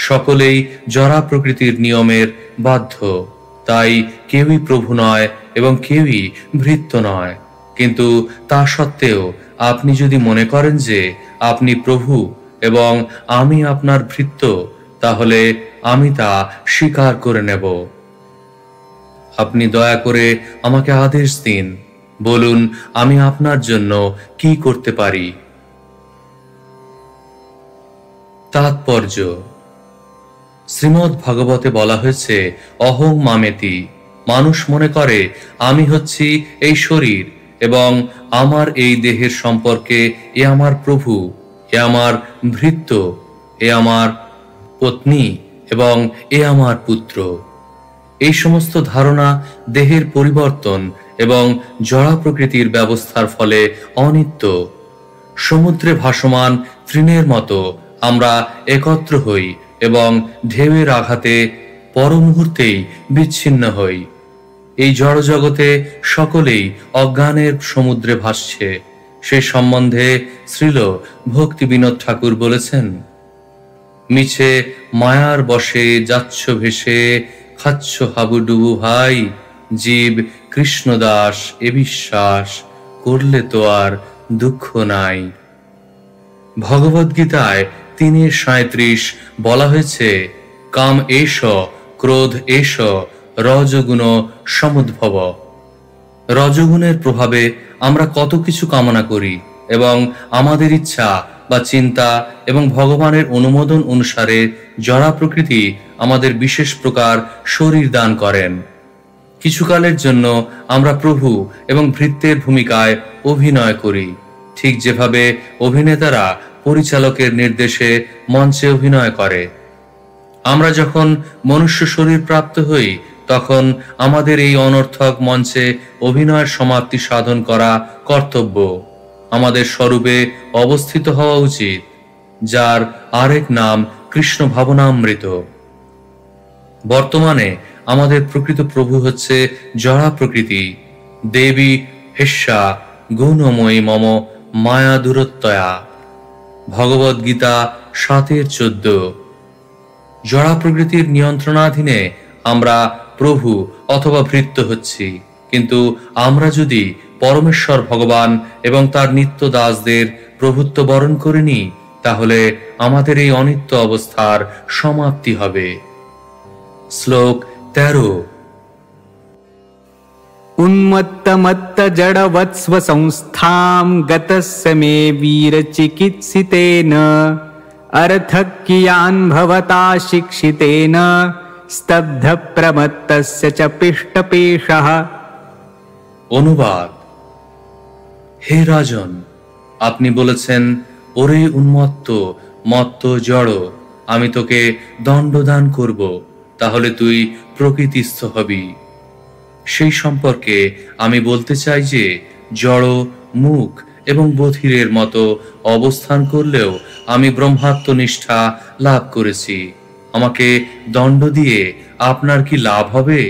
সকলেই জরা প্রকৃতির নিয়মের বাধ্য, তাই কেউই প্রভু নয় এবং কেউই ভৃত্য নয়। কিন্তু তা সত্ত্বেও আপনি যদি মনে করেন যে আপনি প্রভু এবং আমি আপনার ভৃত্য, তাহলে আমি তা স্বীকার করে নেব। আপনি দয়া করে আমাকে আদেশ দিন, বলুন আমি আপনার জন্য কি করতে পারি। তাৎপর্য: শ্রীমদ্ ভাগবতে বলা হয়েছে অহং মামেতি, মানুষ মনে করে আমি হচ্ছি এই শরীর এবং আমার এই দেহের সম্পর্কে এ আমার প্রভু, এ আমার ভৃত্য, এ আমার পত্নী এবং এ আমার পুত্র। এই সমস্ত ধারণা দেহের পরিবর্তন এবং জড়া প্রকৃতির ব্যবস্থার ফলে অনিত্য। সমুদ্রে ভাসমান তৃণের মতো আমরা একত্র হই এবং ঢেউয়ের আঘাতে পর মুহূর্তেই বিচ্ছিন্ন হই। এই জড়জগতে সকলেই অজ্ঞানের সমুদ্রে ভাসছে। সে সম্বন্ধে শ্রীল ভক্তি বিনোদ ঠাকুর বলেছেন, মিছে মায়ার বসে যাচ্ছ ভেসে, খাচ্ছ হাবুডুবু ভাই, জীব কৃষ্ণদাস এ বিশ্বাস, করলে তো আর দুঃখ নাই। ভগবদ্গীতায় ৩:৩৭ বলা হয়েছে, কাম এষ ক্রোধ এষ রজগুণ সমুদ্ভব। রজগুণের প্রভাবে আমরা কত কিছু কামনা করি এবং আমাদের ইচ্ছা বা চিন্তা এবং ভগবানের অনুমোদন অনুসারে জড়া প্রকৃতি আমাদের বিশেষ প্রকার শরীর দান করেন। কিছুকালের জন্য আমরা প্রভু এবং ভৃত্যের ভূমিকায় অভিনয় করি, ঠিক যেভাবে অভিনেতারা পরিচালকের নির্দেশে মঞ্চে অভিনয় করে। আমরা যখন মনুষ্য শরীর প্রাপ্ত হই, তখন আমাদের এই অনর্থক মঞ্চে অভিনয়ের সমাপ্তি সাধন করা কর্তব্য। আমাদের স্বরূপে অবস্থিত হওয়া উচিত, যার আরেক নাম কৃষ্ণ ভাবনামৃত। বর্তমানে আমাদের প্রকৃত প্রভু হচ্ছে জড়া প্রকৃতি। দেবী হেস্যা গুণময়ী মম মায়া দূরত্বয়া। ভগবদ গীতা ৭:১৪। জড়া প্রকৃতির নিয়ন্ত্রণাধীনে আমরা প্রভু অথবা ভৃত্য হচ্ছি, কিন্তু আমরা যদি পরমেশ্বর ভগবান এবং তার নিত্য দাসদের প্রভুত্ব বরণ করে নিই, তাহলে আমাদের এই অনিত্য অবস্থার সমাপ্তি হবে। শ্লোক ১৩। উন্মত্তমত্ত জড়বৎস্ব সংস্থাম গতস্য মে বীর চিকিৎসিতেন অর্থকিয়ান ভবতা শিক্ষিতেন স্তব্ধ প্রমত্তস্য চ পিষ্টপেশঃ। অনুবাদ: হে রাজন, আপনি বলেছেন, ওরে উন্মত্ত মত্ত জড়, আমি তোকে দণ্ডদান করব, তাহলে তুই প্রকৃতিস্থ হবি। সেই সম্পর্কে আমি বলতে চাই যে জড়, মুখ এবং বধিরের মতো অবস্থান করলেও আমি ব্রহ্মাত্মনিষ্ঠা লাভ করেছি। আমাকে দণ্ড দিয়ে আপনার কি লাভ হবে?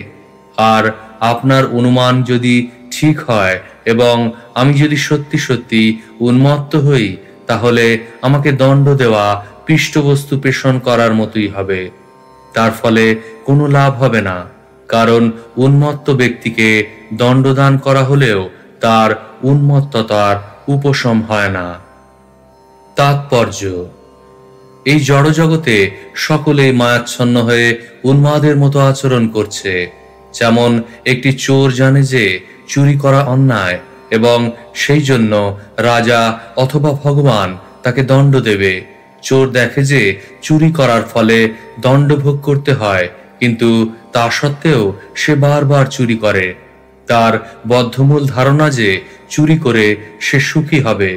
আর আপনার অনুমান যদি ঠিক হয় এবং আমি যদি সত্যি সত্যি উন্মত্ত হই, তাহলে আমাকে দণ্ড দেওয়া পৃষ্ঠবস্তু পেষণ করার মতোই হবে। তার ফলে কোনো লাভ হবে না, কারণ উন্মত্ত ব্যক্তিকে দণ্ডদান করা হলেও তার উন্মত্ততার উপশম হয় না। তাৎপর্য: এই জড়জগতে সকলেই মায়াচ্ছন্ন হয়ে উন্মাদের মতো আচরণ করছে। যেমন একটি চোর জানে যে চুরি করা অন্যায় এবং সেই জন্য রাজা অথবা ভগবান তাকে দণ্ড দেবে। চোর দেখে যে চুরি করার ফলে দণ্ড ভোগ করতে হয়, কিন্তু তা সত্ত্বেও সে বারবার চুরি করে। তার বদ্ধমূল ধারণা যে চুরি করে সে সুখী হবে,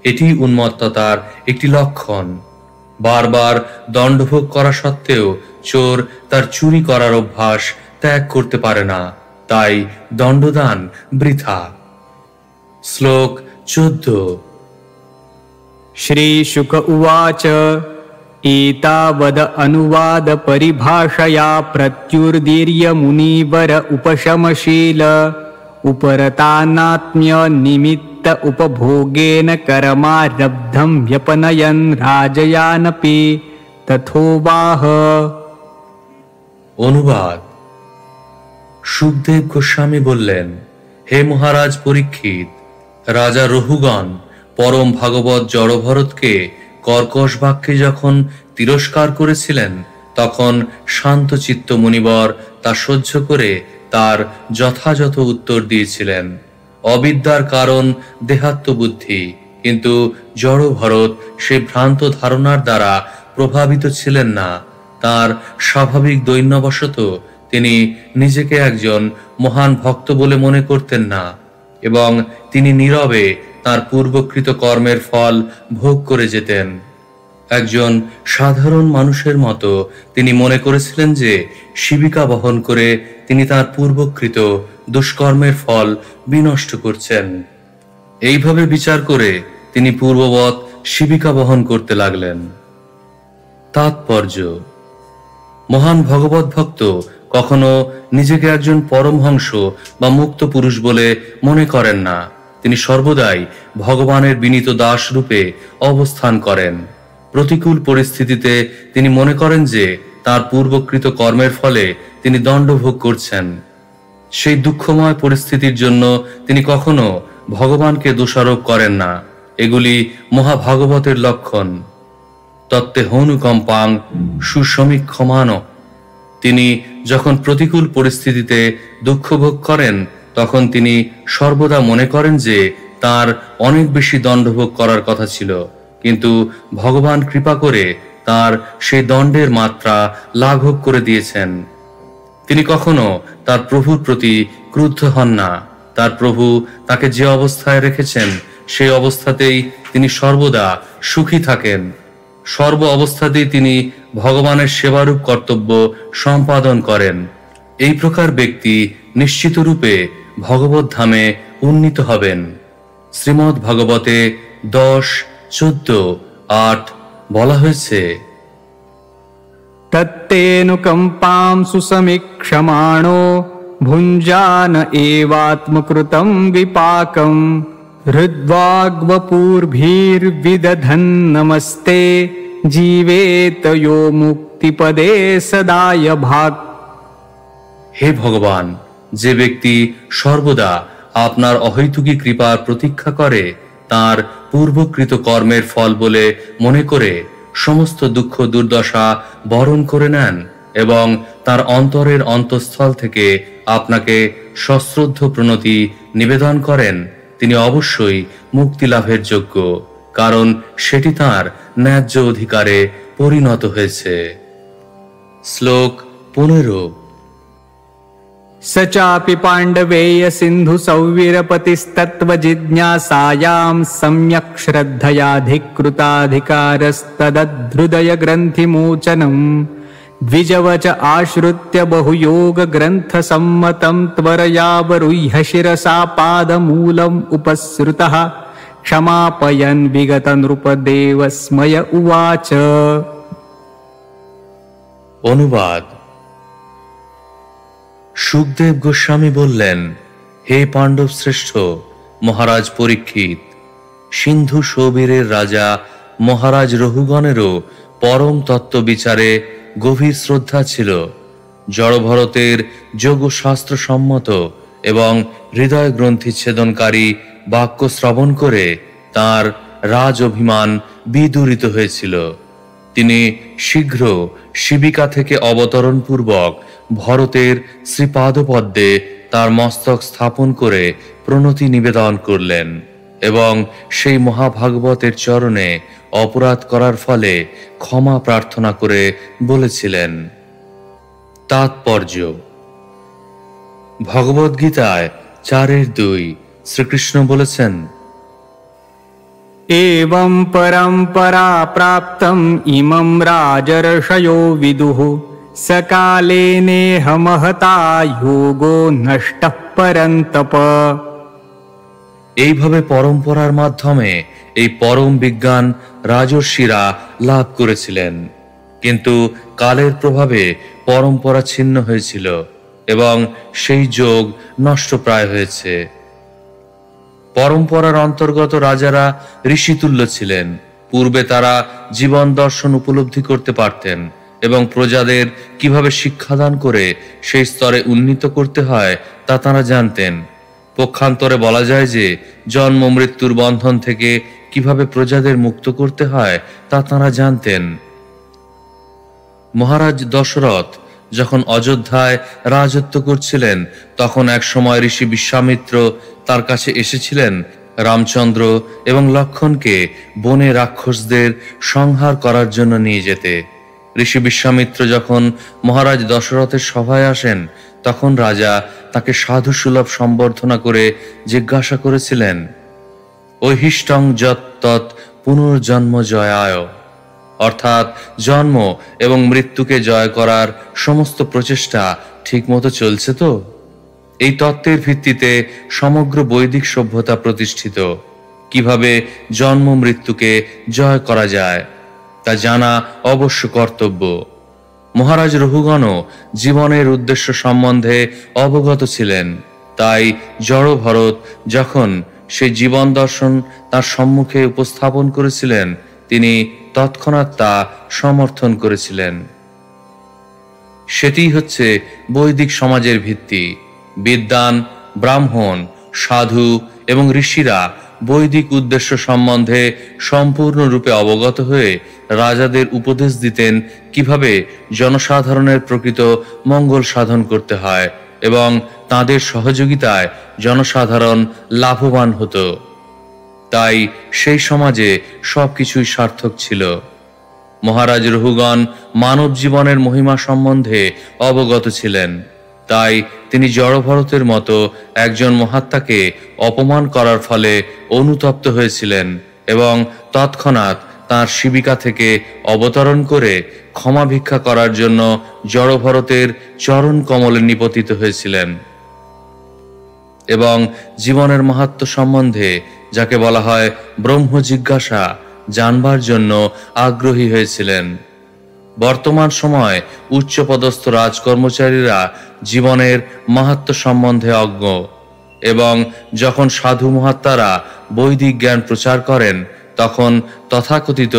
এটি উন্মত্ততার একটি লক্ষণ। বারবার দণ্ডভোগ করা সত্ত্বেও চোর তার চুরি করার অভ্যাস ত্যাগ করতে পারে না। তাই দণ্ডদান বৃথা। শ্লোক 14। श्रीशुक उवाच एतावद अनुवाद परिभाषया प्रत्युर्दीर्य मुनिवर उपशमशील उपरतानात्म्य निमित्त उपभोगेन कर्मारब्धं व्यपनयन् राजयानपि तथोवाह। অনুবাদ। সুখদেব গোস্বামী বললেন, হে মহারাজ পরীক্ষিত, রাজা রহুগণ পরম ভাগবত জড়ভরতকে কর্কশ বাক্যে যখন তিরস্কার করেছিলেন, তখন শান্তচিত্ত মুনিবর তা সহ্য করে তার যথাযথ উত্তর দিয়েছিলেন। অবিদ্যার কারণ দেহাত্মবুদ্ধি, কিন্তু জড়ভরত সেই ভ্রান্ত ধারণার দ্বারা প্রভাবিত ছিলেন না। তার স্বাভাবিক দৈন্যবশত তিনি নিজেকে একজন মহান ভক্ত বলে মনে করতেন না, এবং তিনি নীরবে তার পূর্বকৃত কর্মের ফল ভোগ করে যেতেন। একজন সাধারণ মানুষের মতো তিনি মনে করেছিলেন যে শিবিকা বহন করে তিনি তার পূর্বকৃত দুষ্কর্মের ফল বিনষ্ট করছেন। এইভাবে বিচার করে তিনি পূর্ববৎ শিবিকা বহন করতে লাগলেন। তাৎপর্য: মহান ভগবত ভক্ত কখনো নিজেকে একজন পরমহংস বা মুক্ত পুরুষ বলে মনে করেন না। তিনি সর্বদাই ভগবানের বিনীত দাস রূপে অবস্থান করেন। প্রতিকূল পরিস্থিতিতে তিনি মনে করেন যে তার পূর্বকৃত কর্মের ফলে তিনি দণ্ড ভোগ করছেন। সেই দুঃখময় পরিস্থিতির জন্য তিনি কখনো ভগবানকে দোষারোপ করেন না। এগুলি মহাভাগবতের লক্ষণ। তত্ত্বে হনুকম্পাং সুসমীক্ষমান। তিনি যখন প্রতিকূল পরিস্থিতিতে দুঃখ ভোগ করেন, তখন তিনি সর্বদা মনে করেন যে তার অনেক বেশি দণ্ডভোগ করার কথা ছিল, কিন্তু ভগবান কৃপা করে তার সেই দণ্ডের মাত্রা লাঘব করে দিয়েছেন। তিনি কখনো তার প্রভুর প্রতি ক্রুদ্ধ হন না। তার প্রভু তাকে যে অবস্থায় রেখেছেন সেই অবস্থাতেই তিনি সর্বদা সুখী থাকেন। সর্ব অবস্থাতেই তিনি ভগবানের সেবারূপ কর্তব্য সম্পাদন করেন। এই প্রকার ব্যক্তি নিশ্চিত রূপে ভগবত ধামে উন্নীত হবেন। শ্রীমদ্ ভাগবতে 10:14-8 বলা হয়েছে, तत्तेऽनुकम्पां सुसमीक्षमाणो भुञ्जान एवात्मकृतं विपाकं हृद्वाग्वपुर्भिर्विदधन् नमस्ते जीवेत यो मुक्तिपदे सदाय भाग। হে ভগবান, যে ব্যক্তি সর্বদা আপনার অহৈতুকী কৃপার প্রতীক্ষা করে, তার পূর্বকৃত কর্মের ফল বলে মনে করে সমস্ত দুঃখ দুর্দশা বরণ করে নেন এবং তার অন্তরের অন্তঃস্থল থেকে আপনাকে সশ্রদ্ধ প্রণতি নিবেদন করেন, তিনি অবশ্যই মুক্তি লাভের যোগ্য, কারণ সেটি তার ন্যায্য অধিকারে পরিণত হয়েছে। শ্লোক 15। सचापि पाण्डवेय सिन्धु सौवीरपतिस्तत्त्वजिज्ञासायां सम्यक् श्रद्धयाधिकृताधिकारस्तदहृदय ग्रन्थिमोचनम् द्विजवच आश्रित्य बहुयोगग्रन्थसम्मतं त्वरयावरुह्य शिरसा पादमूलम् उपसृतः क्षमापयन् विगतनृपदेवस्मय उवाच। অনুবাদ। সুখদেব গোস্বামী বললেন, হে পাণ্ডব শ্রেষ্ঠ মহারাজ পরীক্ষিত, সিন্ধু সৌবীরের রাজা মহারাজ রহুগণেরও পরম তত্ত্ব বিচারে গভীর শ্রদ্ধা ছিল। জড়ভরতের যোগশাস্ত্র সম্মত এবং হৃদয় গ্রন্থি ছেদনকারী বাক্য শ্রবণ করে তার রাজ অভিমান বিদূরিত হয়েছিল। তিনি শীঘ্র শিবিকা থেকে অবতরণ পূর্বক ভরতের শ্রীপাদপদ্মে তার মস্তক স্থাপন করে প্রণতি নিবেদন করলেন এবং সেই মহাভাগবতের চরণে অপরাধ করার ফলে ক্ষমা প্রার্থনা করে বলেছিলেন। তাৎপর্য: ভগবদ্গীতায় 4:2 শ্রীকৃষ্ণ বলেছেন, एवं परम्परा प्राप्तम् इमं राजर्षयो विदुः सकाले नेह महता योगो नष्टः परन्तप। এইভাবে পরম্পরার মাধ্যমে এই পরম বিজ্ঞান রাজর্ষিরা লাভ করেছিলেন, কিন্তু কালের প্রভাবে পরম্পরা ছিন্ন হয়েছিল এবং সেই যোগ নষ্টপ্রায় হয়েছে। পরম্পরার অন্তর্গত রাজারা ঋষিতুল্য ছিলেন। পূর্বে তারা জীবন দর্শন উপলব্ধি করতে পারতেন এবং প্রজাদের কিভাবে শিক্ষাদান করে সেই স্তরে উন্নীত করতে হয় তা তারা জানতেন। পক্ষান্তরে বলা যায় যে জন্ম মৃত্যুর বন্ধন থেকে কিভাবে প্রজাদের মুক্ত করতে হয় তা তারা জানতেন। মহারাজ দশরথ যখন অযোধ্যায় রাজত্ব করছিলেন, তখন এক সময় ঋষি বিশ্বামিত্র তার কাছে এসেছিলেন রামচন্দ্র এবং লক্ষ্মণকে বনে রাক্ষসদের সংহার করার জন্য নিয়ে যেতে। ঋষি বিশ্বামিত্র যখন মহারাজ দশরথের সভায় আসেন, তখন রাজা তাকে সাধু সুলভ সম্বর্ধনা করে জিজ্ঞাসা করেছিলেন, ঐহিষ্টং যত্তৎ পুনর্জন্ম জয়ায়, অর্থাৎ জন্ম এবং মৃত্যুকে জয় করার সমস্ত প্রচেষ্টা ঠিকমতো চলছে তো? এই তত্ত্বের ভিত্তিতে সমগ্র বৈদিক সভ্যতা প্রতিষ্ঠিত। কিভাবে জন্ম মৃত্যুকে জয় করা যায় তা জানা অবশ্য কর্তব্য। মহারাজ রঘুগণও জীবনের উদ্দেশ্য সম্বন্ধে অবগত ছিলেন, তাই জড় ভরত যখন সেই জীবন দর্শন তার সম্মুখে উপস্থাপন করেছিলেন, তিনি তৎক্ষণাৎ তা সমর্থন করেছিলেন। সেটিই হচ্ছে বৈদিক সমাজের ভিত্তি। বিদ্বান, ব্রাহ্মণ, সাধু এবং ঋষিরা বৈদিক উদ্দেশ্য সম্বন্ধে সম্পূর্ণরূপে অবগত হয়ে রাজাদের উপদেশ দিতেন কিভাবে জনসাধারণের প্রকৃত মঙ্গল সাধন করতে হয় এবং তাদের সহযোগিতায় জনসাধারণ লাভবান হতো। তাই সেই সমাজে সবকিছুই সার্থক ছিল। মহারাজ রঘুগণ মানব জীবনের মহিমা সম্বন্ধে অবগত ছিলেন, তাই তিনি জড়ভরতের মতো একজন মহাত্মাকে অপমান করার ফলে অনুতপ্ত হয়েছিলেন এবং তৎক্ষণাৎ তাঁর শিবিকা থেকে অবতরণ করে ক্ষমা ভিক্ষা করার জন্য জড়ভরতের চরণ কমলে নিপতিত হয়েছিলেন এবং জীবনের মাহাত্ম্য সম্বন্ধে, যাকে বলা হয় ব্রহ্ম জিজ্ঞাসা, জানবার জন্য আগ্রহী হয়েছিলেন। বর্তমান সময় উচ্চপদস্থ রাজকর্মচারীরা জীবনের মাহাত্ম্য সম্বন্ধে অজ্ঞ এবং যখন সাধু মহাত্মারা বৈদিক জ্ঞান প্রচার করেন, তখন তথাকথিত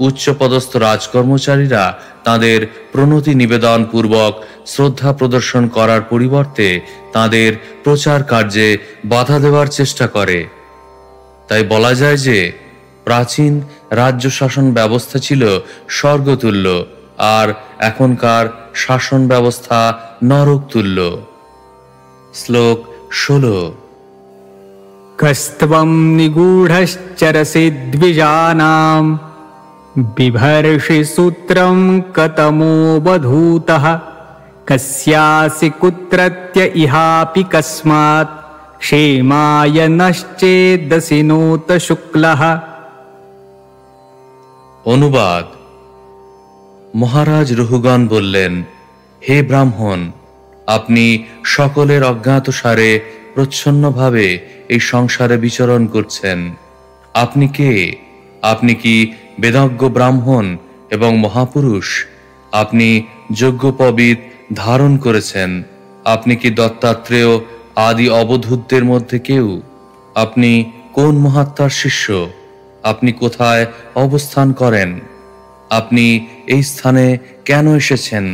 উচ্চপদস্থ রাজকর্মচারীরা তাদের প্রণতি নিবেদন পূর্বক শ্রদ্ধা প্রদর্শন করার পরিবর্তে তাদের প্রচার কার্যে বাধা দেওয়ার চেষ্টা করে। তাই বলা যায় যে প্রাচীন রাজ্য শাসন ব্যবস্থা ছিল স্বর্গতুল্য, আর এখনকার শাসন ব্যবস্থা নরকতুল্য। শ্লোক 16। কস্ত্বম নিগূঢ়শ্চরসি দ্বিজানাম বিভর্ষি সূত্রম কতমোবধূতঃ কস্যাসি কুত্রত্য ইহাপি কস্মাৎ क्षेमाय नश्चेदसिनोत शुक्लः। অনুবাদ। মহারাজ রঘুগণ বললেন, হে ব্রাহ্মণ, আপনি সকলের অজ্ঞাতসারে প্রচ্ছন্নভাবে এই সংসারে বিচরণ করছেন। আপনি কে? আপনি কি বেদজ্ঞ ব্রাহ্মণ এবং মহাপুরুষ? আপনি যজ্ঞোপবীত ধারণ করেছেন। আপনি কি দত্তাত্রেয় আদি অবধূতদের মধ্যে কেউ? আপনি কোন মহাত্মার শিষ্য? আপনি কোথায় অবস্থান করেন? আপনি এই স্থানে কেন এসেছেন?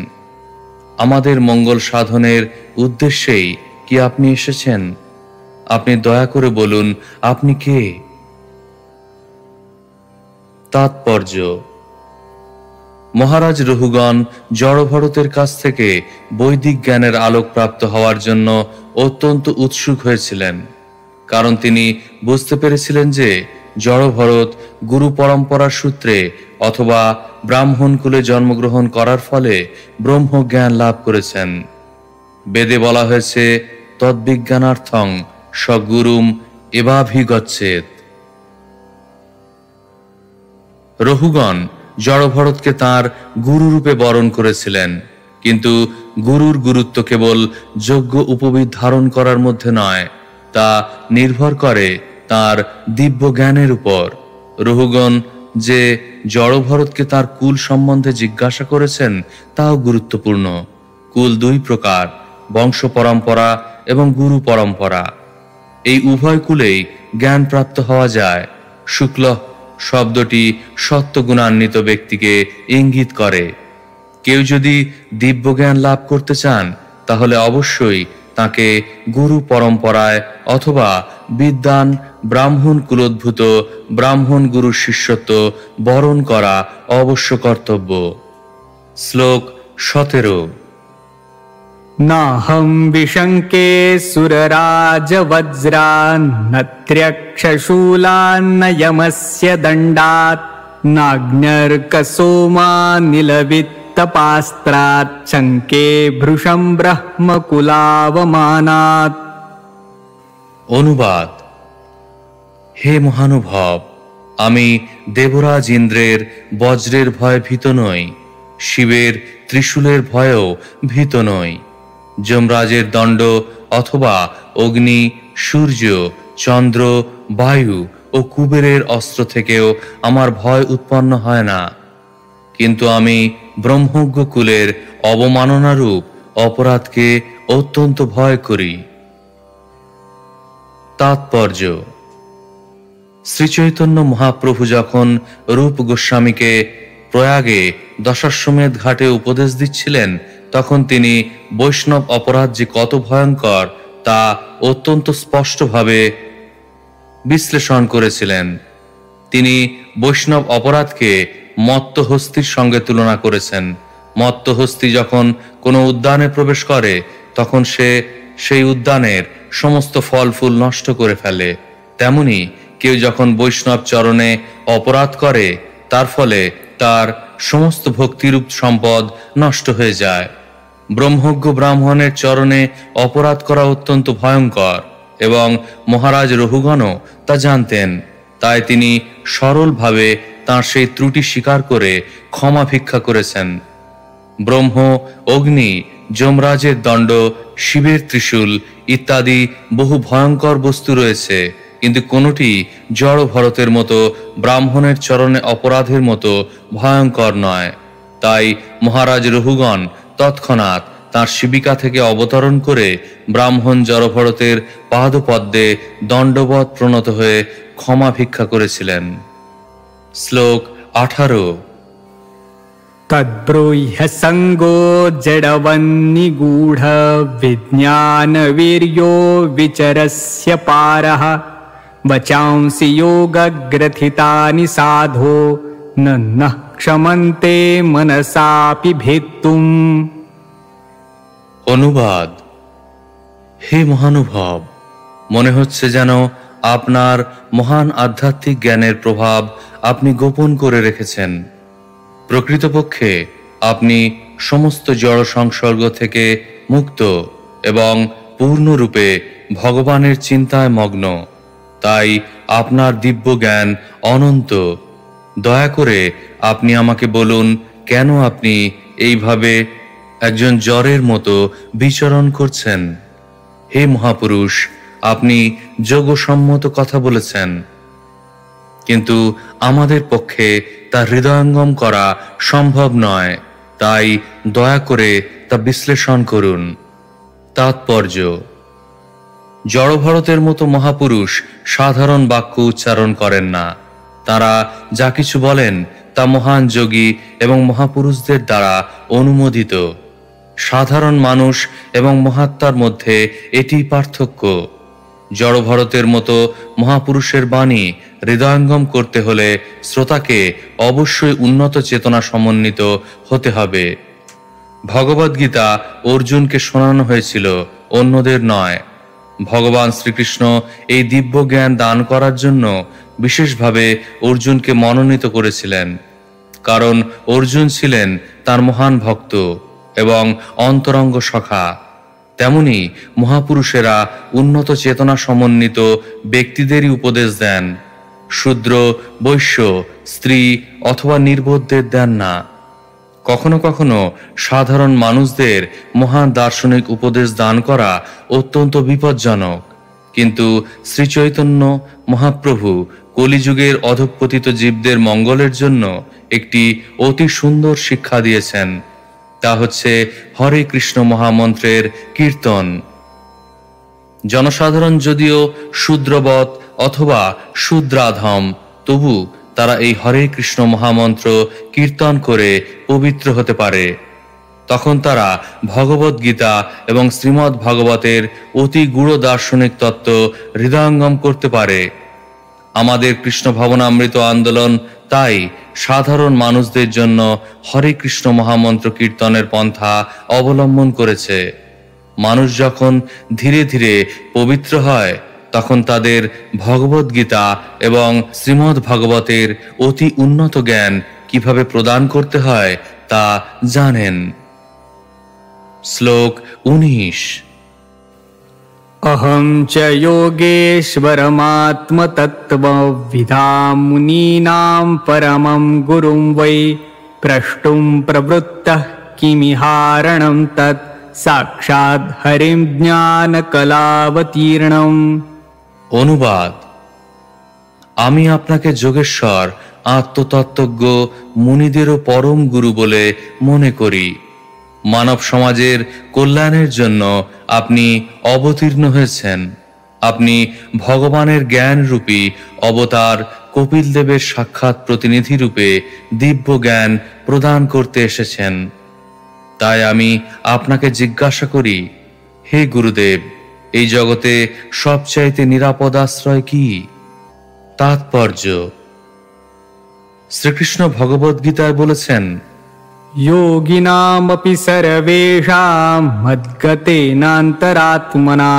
আমাদের মঙ্গল সাধনের উদ্দেশ্যেই কি আপনি এসেছেন? আপনি দয়া করে বলুন, আপনি কে? তাৎপর্য: মহারাজ রঘুগণ জড়ভরতের কাছ থেকে বৈদিক জ্ঞানের আলোক প্রাপ্ত হওয়ার জন্য অত্যন্ত উৎসুক হয়েছিলেন, কারণ তিনি বুঝতে পেরেছিলেন যে জড়ভরত গুরু পরম্পরার সূত্রে অথবা ব্রাহ্মণ কুলে জন্মগ্রহণ করার ফলে ব্রহ্মজ্ঞান লাভ করেছেন। বেদে বলা হয়েছে, তদ্বিজ্ঞানার্থং সগুরুম এবাভিগচ্ছেৎ। রঘুগণ জড়ভরতকে তাঁর গুরুরূপে বরণ করেছিলেন। কিন্তু গুরুর গুরুত্ব কেবল যোগ্য উপবিদ ধারণ করার মধ্যে নয়, তা নির্ভর করে তার দিব্য জ্ঞানের উপর। রহুগণ যে জড়ভরতকে তার কুল সম্বন্ধে জিজ্ঞাসা করেছেন তাও গুরুত্বপূর্ণ। কুল দুই প্রকার, বংশ পরম্পরা এবং গুরু পরম্পরা। এই উভয় কুলেই জ্ঞান প্রাপ্ত হওয়া যায়। শুক্ল শব্দটি সত্যগুণান্বিত ব্যক্তিকে ইঙ্গিত করে। কেউ যদি দিব্য জ্ঞান লাভ করতে চান তাহলে অবশ্যই তাকে গুরু পরম্পরায় অথবা বিদ্বান ব্রাহ্মণ কুলোদ্ভূত ব্রাহ্মণ গুরুর শিষ্যত্ব বরণ করা অবশ্য কর্তব্য। শ্লোক 17। नाहं विशङ्के सुरराजवज्रान्नत्र्यक्षशूलान्न यमस्य दण्डात् नाग्न्यर्कसोमानिलवित्तपास्त्रात् शङ्के भृशं ब्रह्मकुलावमानात्। অনুবাদ। হে মহানুভব, আমি দেবরাজ ইন্দ্রের বজ্রের ভয়ে ভীত নই, শিবের ত্রিশূলের ভয়েও ভীত নই, যমরাজের দণ্ড অথবা অগ্নি, সূর্য, চন্দ্র, বায়ু ও কুবেরের অস্ত্র থেকেও আমার ভয় উৎপন্ন হয় না। কিন্তু আমি ব্রহ্মজ্ঞ কুলের অবমাননারূপ অপরাধকে অত্যন্ত ভয় করি। তাৎপর্য: শ্রীচৈতন্য মহাপ্রভু যখন রূপ গোস্বামীকে প্রয়াগে দশাশ্বমেধ ঘাটে উপদেশ দিচ্ছিলেন, তখন তিনি বৈষ্ণব অপরাধ যে কত ভয়ঙ্কর তা অত্যন্ত স্পষ্টভাবে বিশ্লেষণ করেছিলেন। তিনি বৈষ্ণব অপরাধকে মত্ত হস্তির সঙ্গে তুলনা করেছেন। মত্ত হস্তি যখন কোনো উদ্যানে প্রবেশ করে তখন সে সেই উদ্যানের সমস্ত ফল ফুল নষ্ট করে ফেলে। তেমনি কেউ যখন বৈষ্ণব চরণে অপরাধ করে তার ফলে তার সমস্ত ভক্তিরূপ সম্পদ নষ্ট হয়ে যায়। ব্রহ্মজ্ঞ ব্রাহ্মণের চরণে অপরাধ করা অত্যন্ত ভয়ঙ্কর এবং মহারাজ রহুগণও তা জানতেন। তাই তিনি সরলভাবে তাঁর সেই ত্রুটি স্বীকার করে ক্ষমা ভিক্ষা করেছেন। ব্রহ্ম, অগ্নি, যমরাজের দণ্ড, শিবের ত্রিশূল ইত্যাদি বহু ভয়ঙ্কর বস্তু রয়েছে, কিন্তু কোনোটি জড় ভরতের মতো ব্রাহ্মণের চরণে অপরাধের মতো ভয়ঙ্কর নয়। তাই মহারাজ রহুগণ তৎক্ষণাৎ তাঁর শিবিকা থেকে অবতরণ করে ব্রাহ্মণ জড়ভরতের পাদপদ্মে দণ্ডবৎ প্রণত হয়ে ক্ষমা ভিক্ষা করেছিলেন। শ্লোক 18। तद्ब्रूह्य सङ्गो जडवन्निगूढ विज्ञानवीर्यो विचरस्य पारः वचांसि योगग्रथितानि साधो नः क्षमन्ते मनसापि भेत्तुम्। অনুবাদ। হে মহানুভব, মনে হচ্ছে যেন আপনার মহান আধ্যাত্মিক জ্ঞানের প্রভাব আপনি গোপন করে রেখেছেন। প্রকৃতপক্ষে আপনি সমস্ত জড় সংসর্গ থেকে মুক্ত এবং পূর্ণরূপে ভগবানের চিন্তায় মগ্ন। তাই আপনার দিব্য জ্ঞান অনন্ত। দয়া করে আপনি আমাকে বলুন, কেন আপনি এইভাবে একজন জ্বরের মতো বিচরণ করছেন? হে মহাপুরুষ, আপনি যোগসম্মত কথা বলেছেন, কিন্তু আমাদের পক্ষে তা হৃদয়ঙ্গম করা সম্ভব নয়। তাই দয়া করে তা বিশ্লেষণ করুন। তাৎপর্য: জড়ভরতের মতো মহাপুরুষ সাধারণ বাক্য উচ্চারণ করেন না। তারা যা কিছু বলেন তা মহান যোগী এবং মহাপুরুষদের দ্বারা অনুমোদিত। সাধারণ মানুষ এবং মহাত্মার মধ্যে এটি পার্থক্য। জড়ভরতের মতো মহাপুরুষের বাণী হৃদয়ঙ্গম করতে হলে শ্রোতাকে অবশ্যই উন্নত চেতনা সমন্বিত হতে হবে। ভগবদ্গীতা অর্জুনকে শোনানো হয়েছিল, অন্যদের নয়। ভগবান শ্রীকৃষ্ণ এই দিব্য জ্ঞান দান করার জন্য বিশেষভাবে অর্জুনকে মনোনীত করেছিলেন, কারণ অর্জুন ছিলেন তার মহান ভক্ত এবং অন্তরঙ্গ সখা। তেমনি মহাপুরুষেরা উন্নত চেতনা সমন্বিত ব্যক্তিদেরই উপদেশ দেন, শূদ্র, বৈশ্য, স্ত্রী অথবা নির্বোধদের দেন না। কখনো কখনো সাধারণ মানুষদের মহান দার্শনিক উপদেশ দান করা অত্যন্ত বিপজ্জনক, কিন্তু শ্রী চৈতন্য মহাপ্রভু কলিযুগের অধঃপতিত জীবদের মঙ্গলের জন্য একটি অতি সুন্দর শিক্ষা দিয়েছেন। তা হচ্ছে হরে কৃষ্ণ মহামন্ত্রের কীর্তন। জনসাধারণ যদিও শূদ্রবৎ অথবা শূদ্রাধম, তবু তারা এই হরে কৃষ্ণ মহামন্ত্র কীর্তন করে পবিত্র হতে পারে। তখন তারা ভগবদ গীতা এবং শ্রীমদ্ ভাগবতের অতি গূঢ় দার্শনিক তত্ত্ব হৃদয়ঙ্গম করতে পারে। আমাদের কৃষ্ণ ভাবনামৃত আন্দোলন তাই সাধারণ মানুষদের জন্য হরে কৃষ্ণ মহামন্ত্র কীর্তনের পন্থা অবলম্বন করেছে। মানুষ যখন ধীরে ধীরে পবিত্র হয়, তখন তাদের ভগবদ গীতা এবং শ্রীমদ্ ভাগবতের অতি উন্নত জ্ঞান কিভাবে প্রদান করতে হয় তা জানেন। শ্লোক 19। अहं च योगेश्वरमात्मतत्त्वविदां मुनीनां परमं गुरुं वै प्रष्टुं प्रवृत्तः किमिहारणं तत् साक्षात् हरिं ज्ञानकलावतीर्णम्। অনুবাদ: আমি আপনাকে যোগেশ্বর আত্মতত্ত্বজ্ঞ মুনিদেরও পরম গুরু বলে মনে করি। মানব সমাজের কল্যাণের জন্য আপনি অবতীর্ণ হয়েছেন। আপনি ভগবানের জ্ঞানরূপী অবতার কপিল দেবের সাক্ষাৎ প্রতিনিধি রূপে দিব্য জ্ঞান প্রদান করতে এসেছেন। তাই আমি আপনাকে জিজ্ঞাসা করি, হে গুরুদেব, এই জগতে সবচাইতে নিরাপদ আশ্রয় কি? তাৎপর্য: শ্রীকৃষ্ণ ভগবদ গীতায় বলেছেন, योगिनामपि सर्वेषां मद्गतेनान्तरात्मना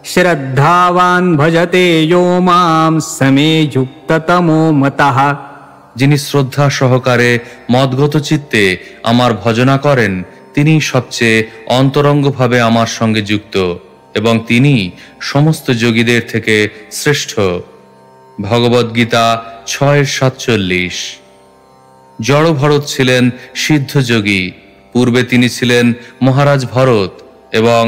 श्रद्धावान् भजते यो मां समे युक्ततमो मतः। যিনি শ্রদ্ধা সহকারে মদগত চিত্তে আমার ভজনা করেন, তিনি সবচেয়ে অন্তরঙ্গভাবে আমার সঙ্গে যুক্ত এবং তিনি সমস্ত যোগীদের থেকে শ্রেষ্ঠ। ভগবদ গীতা 6:47। জড় ভরত ছিলেন সিদ্ধযোগী। পূর্বে তিনি ছিলেন মহারাজ ভরত এবং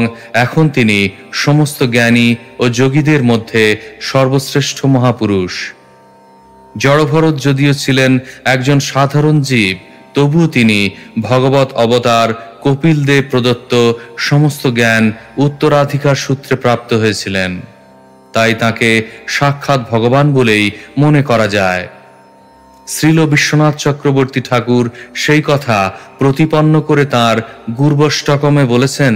এখন তিনি সমস্ত জ্ঞানী ও যোগীদের মধ্যে সর্বশ্রেষ্ঠ মহাপুরুষ। জড় ভরত যদিও ছিলেন একজন সাধারণ জীব, তবুও তিনি ভগবত অবতার কপিল দেব প্রদত্ত সমস্ত জ্ঞান উত্তরাধিকার সূত্রে প্রাপ্ত হয়েছিলেন। তাই তাকে সাক্ষাৎ ভগবান বলেই মনে করা যায়। শ্রীল বিশ্বনাথ চক্রবর্তী ঠাকুর সেই কথা প্রতিপন্ন করে তাঁর গুর্বষ্টকমে বলেছেন,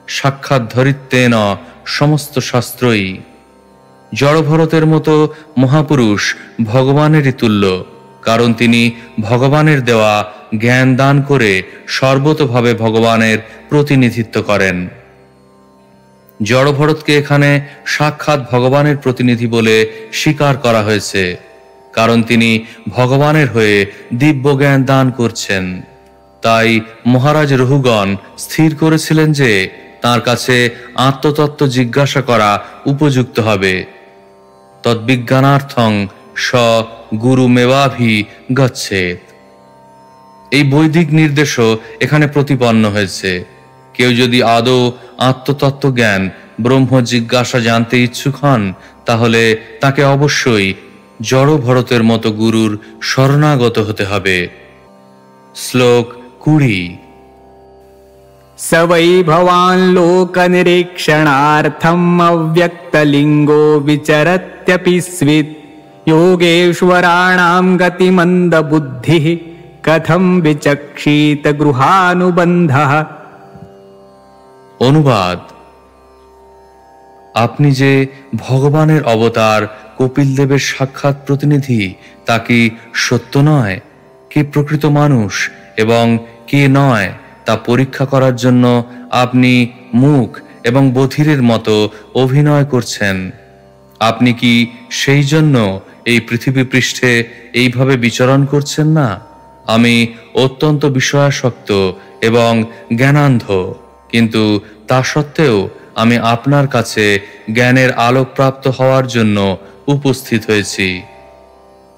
সাক্ষাৎ ধরিত্বেন সমস্ত শাস্ত্রই। জড়ভরতের মতো মহাপুরুষ ভগবানেরই তুল্য, কারণ তিনি ভগবানের দেওয়া জ্ঞান দান করে সর্বতোভাবে ভগবানের প্রতিনিধিত্ব করেন। জড়ভরতকে এখানে সাক্ষাৎ ভগবানের প্রতিনিধি বলে স্বীকার করা হয়েছে, কারণ তিনি ভগবানের হয়ে দিব্য জ্ঞান দান করছেন। তাই মহারাজ রহুগণ স্থির করেছিলেন যে তাঁর কাছে আত্মতত্ত্ব জিজ্ঞাসা করা উপযুক্ত হবে। তদ্বিজ্ঞানার্থং স গুরুমেবাভি গচ্ছেত। এই বৈদিক নির্দেশও এখানে প্রতিপন্ন হয়েছে। কেউ যদি আদৌ আত্মতত্ত্ব জ্ঞান ব্রহ্ম জিজ্ঞাসা জানতে ইচ্ছুক হন, তাহলে তাকে অবশ্যই জড় ভরতের মতো গুরুর শরণাগত হতে হবে। শ্লোক 20। स वै भवान् लोकनिरीक्षणार्थम् अव्यक्तलिङ्गो विचरत्यपि स्वित् योगेश्वराणां गतिमन्दबुद्धिः कथं विचक्षीत गृहानुबन्धः। অনুবাদ: আপনি যে ভগবানের অবতার কপিল দেবের সাক্ষাৎ প্রতিনিধি, তা কি সত্য নয়? কে প্রকৃত মানুষ এবং কে নয় তা পরীক্ষা করার জন্য আপনি মুখ এবং বধিরের মতো অভিনয় করছেন। আপনি কি সেই জন্য এই পৃথিবী পৃষ্ঠে এইভাবে বিচরণ করছেন না? আমি অত্যন্ত বিষয়াসক্ত এবং জ্ঞানান্ধ, কিন্তু তা সত্ত্বেও আমি আপনার কাছে জ্ঞানের আলোকপ্রাপ্ত হওয়ার জন্য উপস্থিত হয়েছি।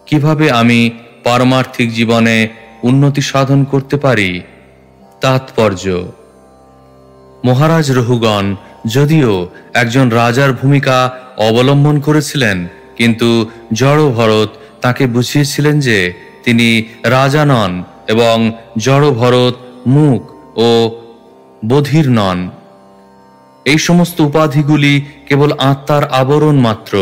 কিভাবে আমি পারমার্থিক জীবনে উন্নতি সাধন করতে পারি। তাৎপর্য: মহারাজ রহুগণ যদিও একজন রাজার ভূমিকা অবলম্বন করেছিলেন, কিন্তু জড় ভরত তাকে বুঝিয়েছিলেন যে তিনি রাজা নন এবং জড় ভরত মূক ও বধির নন। এই সমস্ত উপাধিগুলি কেবল আত্মার আবরণ মাত্র।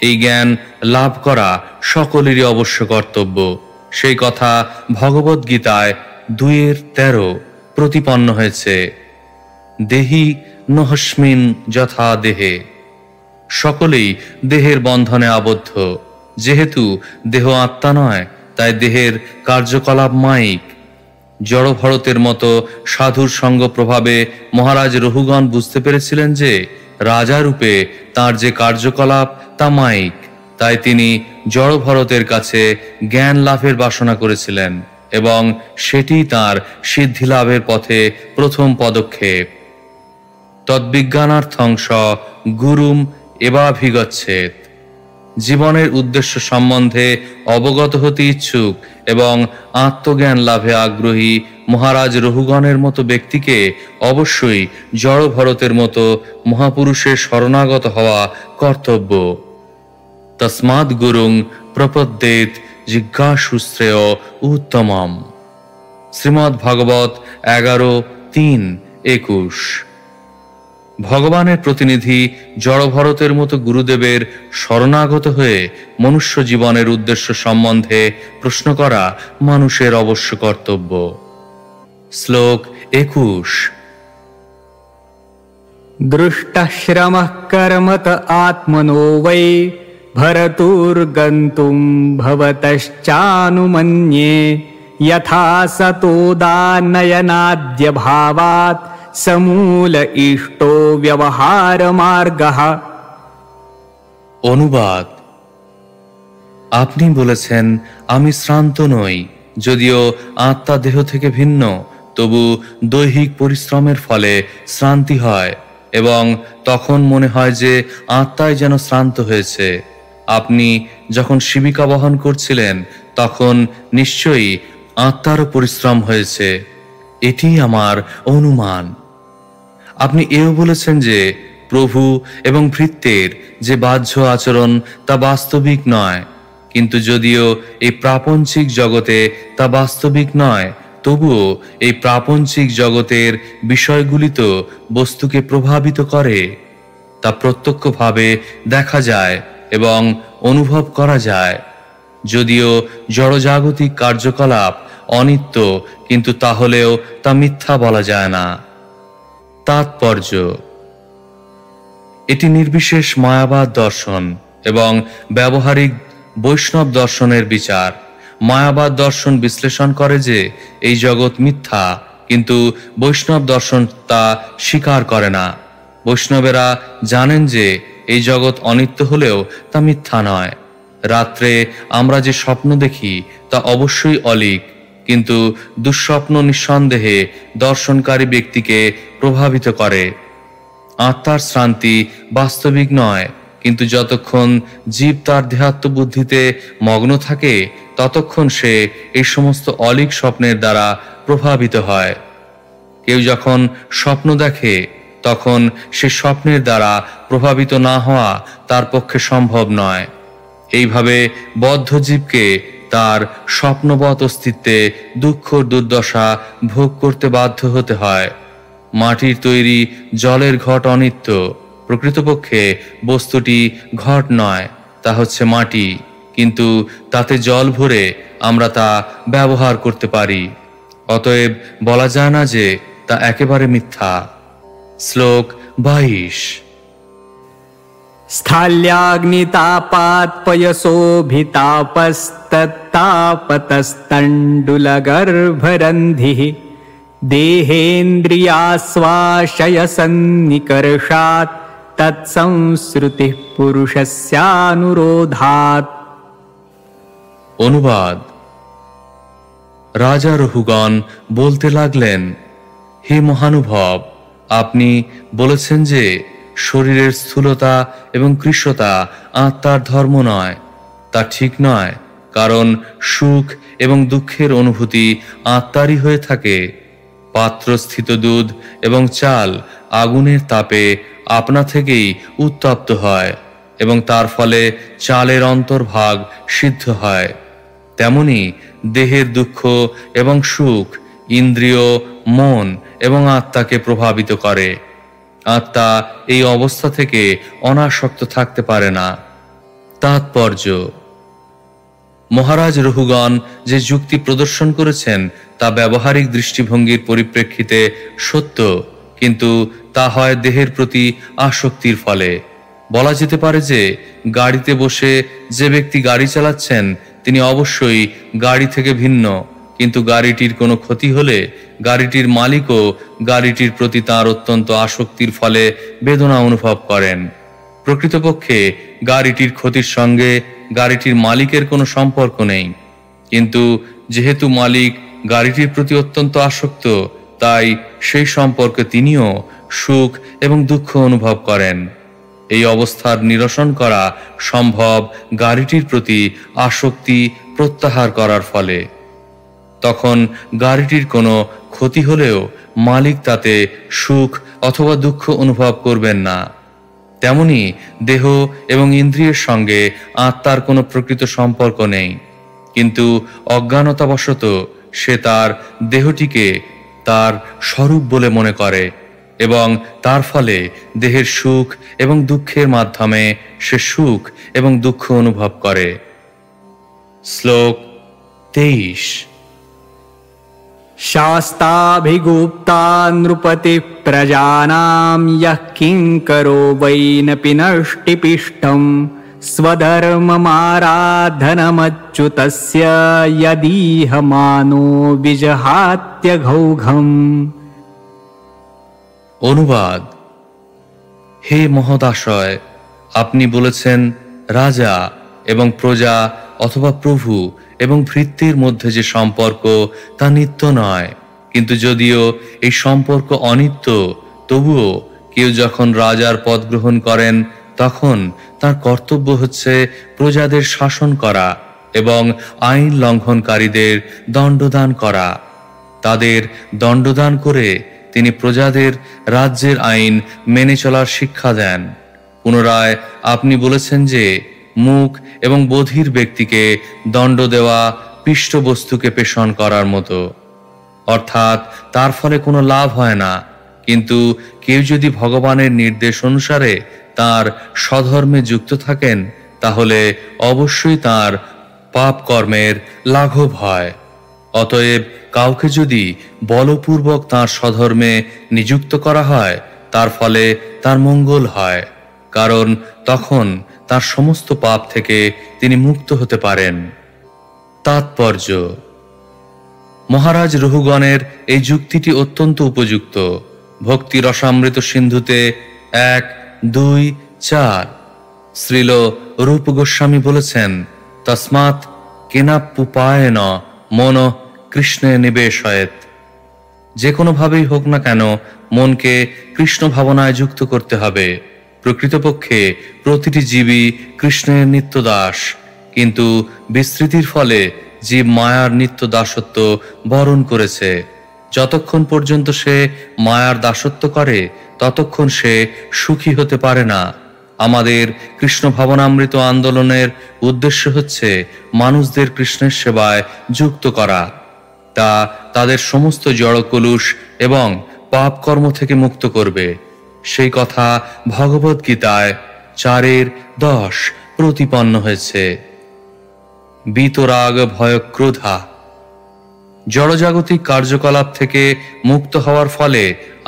এই জ্ঞান লাভ করা সকলেরই অবশ্য কর্তব্য। সেই কথা ভগবদ্গীতায় 2:13 প্রতিপন্ন হয়েছে। দেহি নহস্মিন যথা দেহে। সকলেই দেহের বন্ধনে আবদ্ধ। যেহেতু দেহ আত্মা নয়, তাই দেহের কার্যকলাপ মায়িক। জড় ভরতের মতো সাধুর সঙ্গ প্রভাবে মহারাজ রহুগণ বুঝতে পেরেছিলেন যে রাজা রূপে তাঁর যে কার্যকলাপ তা মায়িক। তাই তিনি জড় ভরতের কাছে জ্ঞান লাভের বাসনা করেছিলেন এবং সেটি তাঁর সিদ্ধি লাভের পথে প্রথম পদক্ষেপ। তদ্বিজ্ঞানার্থং স গুরুম এবাভিগচ্ছেৎ। জীবনের উদ্দেশ্য সম্বন্ধে অবগত হতে ইচ্ছুক এবং আত্মজ্ঞান লাভে আগ্রহী মহারাজ রহুগণের মতো ব্যক্তিকে অবশ্যই জড় ভরতের মতো মহাপুরুষের শরণাগত হওয়া কর্তব্য। তস্মাৎ গুরুং প্রপদ্যেত জিজ্ঞাসুশ্রেয় উত্তমম। শ্রীমদ্ ভাগবত 11:3-21। ভগবানের প্রতিনিধি জড়ভরতের মতো গুরুদেবের শরণাগত হয়ে মনুষ্য জীবনের উদ্দেশ্য সম্বন্ধে প্রশ্ন করা মানুষের অবশ্য কর্তব্য। শ্লোক 21। দৃষ্টঃ শ্রমঃ কর্মত আত্মনো বৈ ভরতুর্গন্তুম ভবতশ্চানুমন্যে যথা সতোদানয়নাদ্য ভাবাৎ সমূল ইষ্টো ব্যবহার মার্গঃ। অনুবাদ: আপনি বলেছেন, আমি শ্রান্ত নই। যদিও আত্মা দেহ থেকে ভিন্ন, তবু দৈহিক পরিশ্রমের ফলে শ্রান্তি হয় এবং তখন মনে হয় যে আত্মাই যেন শ্রান্ত হয়েছে। আপনি যখন শিবিকা বহন করছিলেন, তখন নিশ্চয়ই আত্মারও পরিশ্রম হয়েছে। এটি আমার অনুমান। আপনি এও বলেছেন যে প্রভু এবং ভৃত্যের যে বাহ্য আচরণ তা বাস্তবিক নয়। কিন্তু যদিও এই প্রাপঞ্চিক জগতে তা বাস্তবিক নয়, তবুও এই প্রাপঞ্চিক জগতের বিষয়গুলি তো বস্তুকে প্রভাবিত করে। তা প্রত্যক্ষভাবে দেখা যায় এবং অনুভব করা যায়। যদিও জড়জাগতিক কার্যকলাপ অনিত্য, কিন্তু তাহলেও তা মিথ্যা বলা যায় না। তাৎপর্য: এটি নির্বিশেষ মায়াবাদ দর্শন এবং ব্যবহারিক বৈষ্ণব দর্শনের বিচার। মায়াবাদ দর্শন বিশ্লেষণ করে যে এই জগৎ মিথ্যা, কিন্তু বৈষ্ণব দর্শন তা স্বীকার করে না। বৈষ্ণবেরা জানেন যে এই জগৎ অনিত্য হলেও তা মিথ্যা নয়। রাত্রে আমরা যে স্বপ্ন দেখি তা অবশ্যই অলীক, কিন্তু দুঃস্বপ্ন নিঃসন্দেহে দর্শনকারী ব্যক্তিকে প্রভাবিত করে। আত্মার শ্রান্তি বাস্তবিক নয়, কিন্তু যতক্ষণ জীব তার দেহাত্মবুদ্ধিতে মগ্ন থাকে, ততক্ষণ সে এই সমস্ত অলীক স্বপ্নের দ্বারা প্রভাবিত হয়। কেউ যখন স্বপ্ন দেখে, তখন সে স্বপ্নের দ্বারা প্রভাবিত না হওয়া তার পক্ষে সম্ভব নয়। এইভাবে বদ্ধ জীবকে তার স্বপ্নবৎ অস্তিত্বে দুঃখ দুর্দশা ভোগ করতে বাধ্য হতে হয়। মাটির তৈরি জলের ঘট অনিত্য। প্রকৃতপক্ষে বস্তুটি ঘট নয়, তা হচ্ছে মাটি, কিন্তু তাতে জল ভরে আমরা তা ব্যবহার করতে পারি। অতএব বলা যায় না যে তা একেবারে মিথ্যা। শ্লোক 22। স্থल्याগ্নিতাপাत् पयसोभितापस्तत्तापतस्तण्डुलगर्भरन्धिः देहेन्द्रियास्वाशयसन्निकर्षात् तत्संश्रुतिः पुरुषस्यानुरोधात्। অনুবাদ: রাজা রহুগণ বলতে লাগলেন, হে মহানুভব, আপনি বলেছেন যে শরীরের স্থূলতা এবং কৃশতা আত্মার ধর্ম নয়। তা ঠিক নয়, কারণ সুখ এবং দুঃখের অনুভূতি আত্মারই হয়ে থাকে। পাত্রস্থিত দুধ এবং চাল আগুনের তাপে আপনা থেকেই উত্তপ্ত হয় এবং তার ফলে চালের অন্তর্ভাগ সিদ্ধ হয়। তেমনি দেহের দুঃখ এবং সুখ ইন্দ্রিয়, মন এবং আত্মাকে প্রভাবিত করে। আত্মা এই অবস্থা থেকে অনাসক্ত থাকতে পারে না। তাৎপর্য: মহারাজ রহুগণ যে যুক্তি প্রদর্শন করেছেন তা ব্যবহারিক দৃষ্টিভঙ্গির পরিপ্রেক্ষিতে সত্য, কিন্তু তা হয় দেহের প্রতি আসক্তির ফলে। বলা যেতে পারে যে গাড়িতে বসে যে ব্যক্তি গাড়ি চালাচ্ছেন তিনি অবশ্যই গাড়ি থেকে ভিন্ন, কিন্তু গাড়িটির কোনো ক্ষতি হলে গাড়িটির মালিকও গাড়িটির প্রতি তার অত্যন্ত আসক্তির ফলে বেদনা অনুভব করেন। প্রকৃতপক্ষে গাড়িটির ক্ষতির সঙ্গে গাড়িটির মালিকের কোনো সম্পর্ক নেই, কিন্তু যেহেতু মালিক গাড়িটির প্রতি অত্যন্ত আসক্ত, তাই সেই সম্পর্কে তিনিও সুখ এবং দুঃখ অনুভব করেন। এই অবস্থার নিরসন করা সম্ভব গাড়িটির প্রতি আসক্তি প্রত্যাহার করার ফলে। তখন গাড়িটির কোনো ক্ষতি হলেও মালিক তাতে সুখ অথবা দুঃখ অনুভব করবেন না। তেমনি দেহ এবং ইন্দ্রিয়ের সঙ্গে আত্মার কোনো প্রকৃত সম্পর্ক নেই, কিন্তু অজ্ঞানতাবশত সে তার দেহটিকে তার স্বরূপ বলে মনে করে এবং তার ফলে দেহের সুখ এবং দুঃখের মাধ্যমে সে সুখ এবং দুঃখ অনুভব করে। শ্লোক 23। शास्ताभिगुप्ता नृपति प्रजानां यः किङ्करो वैनपि नष्टिपिष्टं स्वधर्ममाराधनमच्युतस्य यदीह मानो विजहात्यघौघम्। অনুবাদ: হে মহোদয়, আপনি বলেছেন রাজা এবং প্রজা অথবা প্রভু এবং ভৃত্যের মধ্যে যে সম্পর্ক তা নিত্য নয়, কিন্তু যদিও এই সম্পর্ক অনিত্য, তবুও কেউ যখন রাজার পদ গ্রহণ করেন তখন তার কর্তব্য হচ্ছে প্রজাদের শাসন করা এবং আইন লঙ্ঘনকারীদের দণ্ডদান করা। তাদের দণ্ডদান করে তিনি প্রজাদের রাজ্যের আইন মেনে চলার শিক্ষা দেন। পুনরায় আপনি বলেছেন যে মুখ এবং বধির ব্যক্তিকে দণ্ড দেওয়া পৃষ্ঠবস্তুকে পেষণ করার মতো, অর্থাৎ তার ফলে কোনো লাভ হয় না, কিন্তু কেউ যদি ভগবানের নির্দেশ অনুসারে তার স্বধর্মে যুক্ত থাকেন তাহলে অবশ্যই তার পাপ কর্মের লাঘব হয়। অতএব কাউকে যদি বলপূর্বক তার স্বধর্মে নিযুক্ত করা হয় তার ফলে তার মঙ্গল হয়, কারণ তখন তার সমস্ত পাপ থেকে তিনি মুক্ত হতে পারেন। তাৎপর্য: মহারাজ রহুগণের এই যুক্তিটি অত্যন্ত উপযুক্ত। ভক্তি রসামৃত সিন্ধুতে 1, 2, 4 শ্রীল রূপ গোস্বামী বলেছেন, তস্মাৎ কেনাপ্পুপায়েন মন কৃষ্ণে নিবেশয়েত। যে কোনোভাবেই হোক না কেন মনকে কৃষ্ণ ভাবনায় যুক্ত করতে হবে। প্রকৃতপক্ষে প্রতিটি জীবই কৃষ্ণের নিত্য দাস, কিন্তু বিস্মৃতির ফলে জীব মায়ার নিত্য দাসত্ব বরণ করেছে। যতক্ষণ পর্যন্ত সে মায়ার দাসত্ব করে ততক্ষণ সে সুখী হতে পারে না। আমাদের কৃষ্ণ ভাবনামৃত আন্দোলনের উদ্দেশ্য হচ্ছে মানুষদের কৃষ্ণের সেবায় যুক্ত করা, তা তাদের সমস্ত জড়কলুষ এবং পাপ কর্ম থেকে মুক্ত করবে। সেই কথা ভগবদ্গীতায় 4:10 প্রতিপন্ন হয়েছে। বিতরাগ ভয় ক্রোধা। জড়জাগতিক কার্যকলাপ থেকে মুক্ত হওয়ার ফলে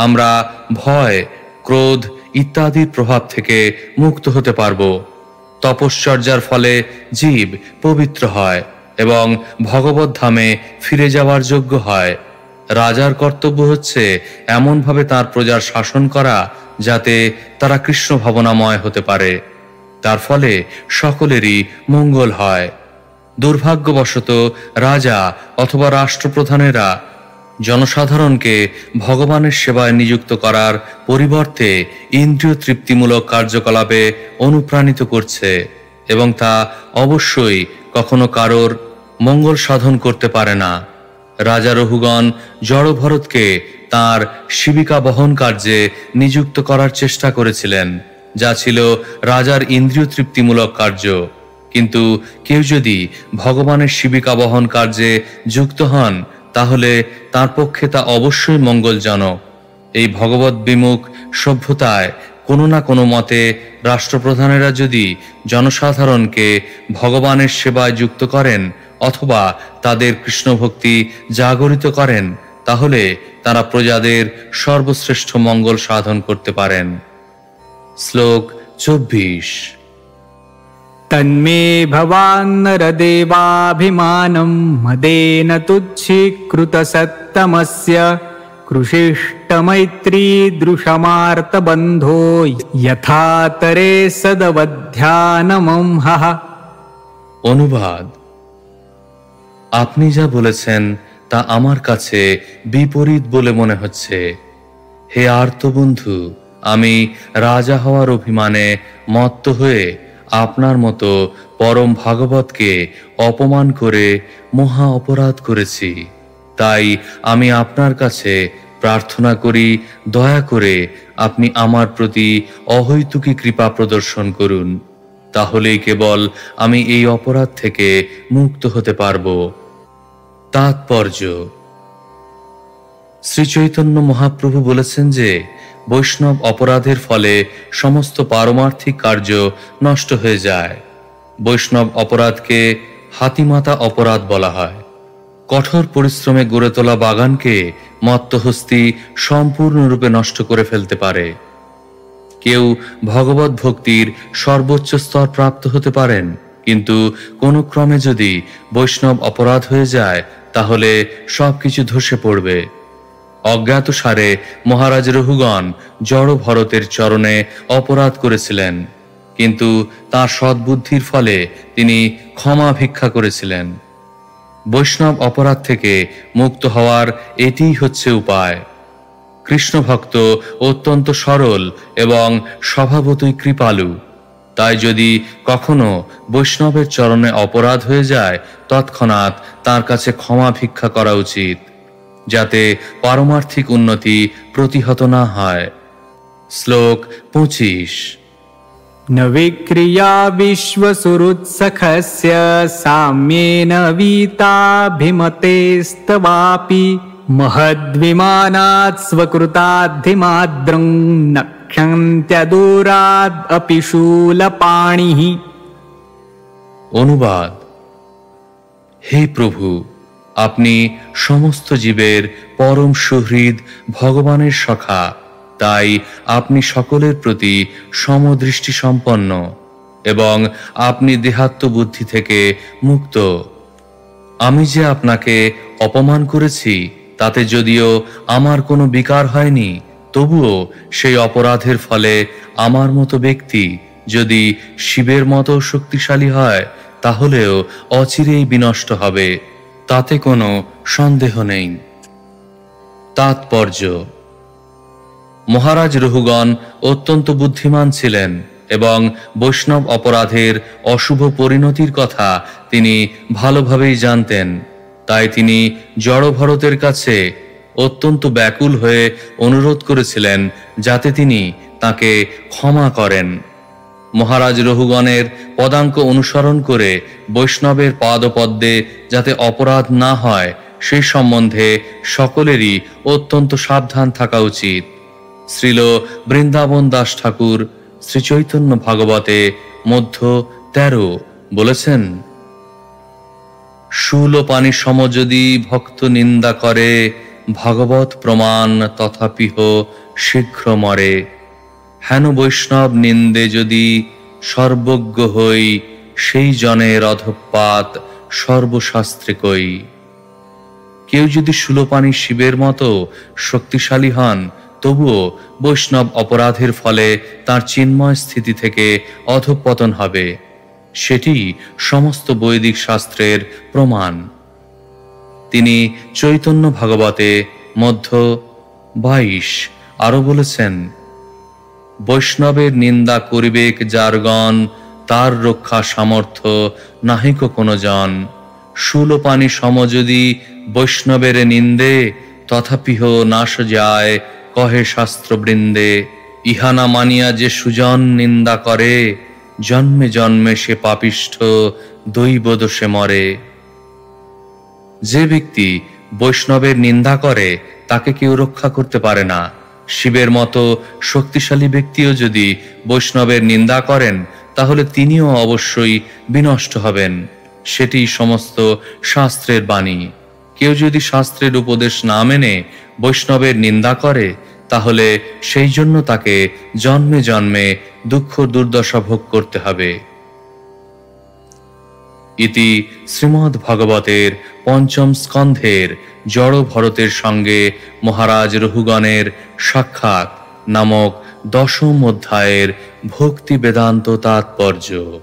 আমরা ভয়, ক্রোধ ইত্যাদির প্রভাব থেকে মুক্ত হতে পারব। তপশ্চর্যার ফলে জীব পবিত্র হয় এবং ভগবত ধামে ফিরে যাওয়ার যোগ্য হয়। রাজার কর্তব্য হচ্ছে এমনভাবে তার প্রজার শাসন করা যাতে তারা কৃষ্ণ ভাবনাময় হতে পারে, তার ফলে সকলেরই মঙ্গল হয়। দুর্ভাগ্যবশত রাজা অথবা রাষ্ট্রপ্রধানেরা জনসাধারণকে ভগবানের সেবায় নিযুক্ত করার পরিবর্তে ইন্দ্রিয় তৃপ্তিমূলক কার্যকলাপে অনুপ্রাণিত করছে এবং তা অবশ্যই কখনো কারোর মঙ্গল সাধন করতে পারে না। রাজা রহুগণ জড় ভরতকে তাঁর শিবিকা বহন কার্যে নিযুক্ত করার চেষ্টা করেছিলেন, যা ছিল রাজার ইন্দ্রিয় তৃপ্তিমূলক কার্য। কিন্তু কেউ যদি ভগবানের শিবিকা বহন কার্যে যুক্ত হন, তাহলে তার পক্ষে তা অবশ্যই মঙ্গলজনক। এই ভগবত বিমুখ সভ্যতায় কোনো না কোনো মতে রাষ্ট্রপ্রধানেরা যদি জনসাধারণকে ভগবানের সেবায় যুক্ত করেন অথবা তাদের কৃষ্ণভক্তি জাগরিত করেন, তাহলে তারা প্রজাদের সর্বশ্রেষ্ঠ মঙ্গল সাধন করতে পারেন। শ্লোক 24। তন্মে ভবান্নরদেবাভিমানম মদেন তুচ্ছীকৃত সত্তমস্য কৃষিষ্টমৈত্রী দৃশমার্তবন্ধো যথাতরে সদবধ্যানমহঃ। অনুবাদ: আপনি যা বলেছেন তা আমার কাছে বিপরীত বলে মনে হচ্ছে। হে আর্তবন্ধু, আমি রাজা হওয়ার অভিমানে মত্ত হয়ে আপনার মতো পরম ভাগবতকে অপমান করে মহা অপরাধ করেছি। তাই আমি আপনার কাছে প্রার্থনা করি, দয়া করে আপনি আমার প্রতি অহৈতুকী কৃপা প্রদর্শন করুন। তাহলেই কেবল আমি এই অপরাধ থেকে মুক্ত হতে পারব। তাৎপর্য: শ্রী চৈতন্য মহাপ্রভু বলেছেন যে বৈষ্ণব অপরাধের ফলে সমস্ত পারমার্থিক কার্য নষ্ট হয়ে যায়। বৈষ্ণব অপরাধকে হাতিমাতা অপরাধ বলা হয়। কঠোর পরিশ্রমে গড়ে তোলা বাগানকে মত্তহস্তি সম্পূর্ণরূপে নষ্ট করে ফেলতে পারে। কেউ ভগবত ভক্তির সর্বোচ্চ স্তর প্রাপ্ত হতে পারেন, কিন্তু কোনো ক্রমে যদি বৈষ্ণব অপরাধ হয়ে যায় তাহলে সবকিছু ধসে পড়বে। অজ্ঞাতসারে মহারাজ রহুগণ জড় ভরতের চরণে অপরাধ করেছিলেন, কিন্তু তাঁর সদ্বুদ্ধির ফলে তিনি ক্ষমা ভিক্ষা করেছিলেন। বৈষ্ণব অপরাধ থেকে মুক্ত হওয়ার এটিই হচ্ছে উপায়। কৃষ্ণ ভক্ত অত্যন্ত সরল এবং স্বভাবতই কৃপালু। তাই যদি কখনো বৈষ্ণবের চরণে অপরাধ হয়ে যায়, তৎক্ষণাৎ তার কাছে ক্ষমা ভিক্ষা করা উচিত, যাতে পারমার্থিক উন্নতি প্রতিহত না হয়। শ্লোক 25। ন বিক্রিয়া বিশ্বসুহৃৎসখস্য সাম্যেন वीताभिमतेस्तवापि महद्विमानात् स्वकृताद्धिमाद्रं नक्षन्त्यदूराद् अपि शूलपाणिः। অনুবাদ: হে প্রভু, আপনি সমস্ত জীবের পরম সুহৃদ ভগবানের সখা, তাই আপনি সকলের প্রতি সমদৃষ্টি সম্পন্ন এবং আপনি দেহাত্ম বুদ্ধি থেকে মুক্ত। আমি যে আপনাকে অপমান করেছি তাতে যদিও আমার কোনো বিকার হয়নি, তবুও সেই অপরাধের ফলে আমার মতো ব্যক্তি যদি শিবের মতো শক্তিশালী হয় তাহলেও অচিরেই বিনষ্ট হবে, তাতে কোনো সন্দেহ নেই। তাৎপর্য: মহারাজ রহুগণ অত্যন্ত বুদ্ধিমান ছিলেন এবং বৈষ্ণব অপরাধের অশুভ পরিণতির কথা তিনি ভালোভাবেই জানতেন। তাই তিনি জড় ভরতের কাছে অত্যন্ত ব্যাকুল হয়ে অনুরোধ করেছিলেন যাতে তিনি তাকে ক্ষমা করেন। মহারাজ রহুগণের পদাঙ্ক অনুসরণ করে বৈষ্ণবের পাদপদ্মে যাতে অপরাধ না হয় সেই সম্বন্ধে সকলেরই অত্যন্ত সাবধান থাকা উচিত। শ্রীল বৃন্দাবন দাস ঠাকুর শ্রী চৈতন্য ভাগবতে মধ্য 13 বলেছেন, শূলপানি সম যদি ভক্ত নিন্দা করে, ভাগবত প্রমাণ তথাপিহ শীঘ্র মরে। হেন বৈষ্ণব নিন্দে যদি সর্বজ্ঞ হই, সেই জনের অধঃপাত সর্বশাস্ত্রে কই। কেউ যদি শূলপানি শিবের মতো শক্তিশালী হন, তবুও বৈষ্ণব অপরাধের ফলে তার চিন্ময় স্থিতি থেকে অধঃপতন হবে। সেটি সমস্ত বৈদিক শাস্ত্রের প্রমাণ। তিনি চৈতন্য ভাগবতে মধ্য 22 আরো বলেছেন, বৈষ্ণবের নিন্দা করিবেক যারগণ, তার রক্ষা সামর্থ্য নাহিক কোনো জন। শূলপানি সম যদি বৈষ্ণবের নিন্দে, তথাপিহ নাশ যায় কহে শাস্ত্রবৃন্দে। ইহা না মানিয়া যে সুজন নিন্দা করে, জন্মে জন্মে সে পাপিষ্ঠ দৈব দোষে মরে। যে ব্যক্তি বৈষ্ণবের নিন্দা করে তাকে কেউ রক্ষা করতে পারে না। শিবের মতো শক্তিশালী ব্যক্তিও যদি বৈষ্ণবের নিন্দা করেন তাহলে তিনিও অবশ্যই বিনষ্ট হবেন। সেটি সমস্ত শাস্ত্রের বাণী। কেউ যদি শাস্ত্রের উপদেশ না মেনে বৈষ্ণবের নিন্দা করে তাহলে সেই জন্য তাকে জন্মে জন্মে দুঃখ দুর্দশা ভোগ করতে হবে। ইতি শ্রীমদ্ ভগবতের পঞ্চম স্কন্ধের জড় ভরতের সঙ্গে মহারাজ রহুগণের সাক্ষাৎ নামক দশম অধ্যায়ের ভক্তি বেদান্ত তাৎপর্য।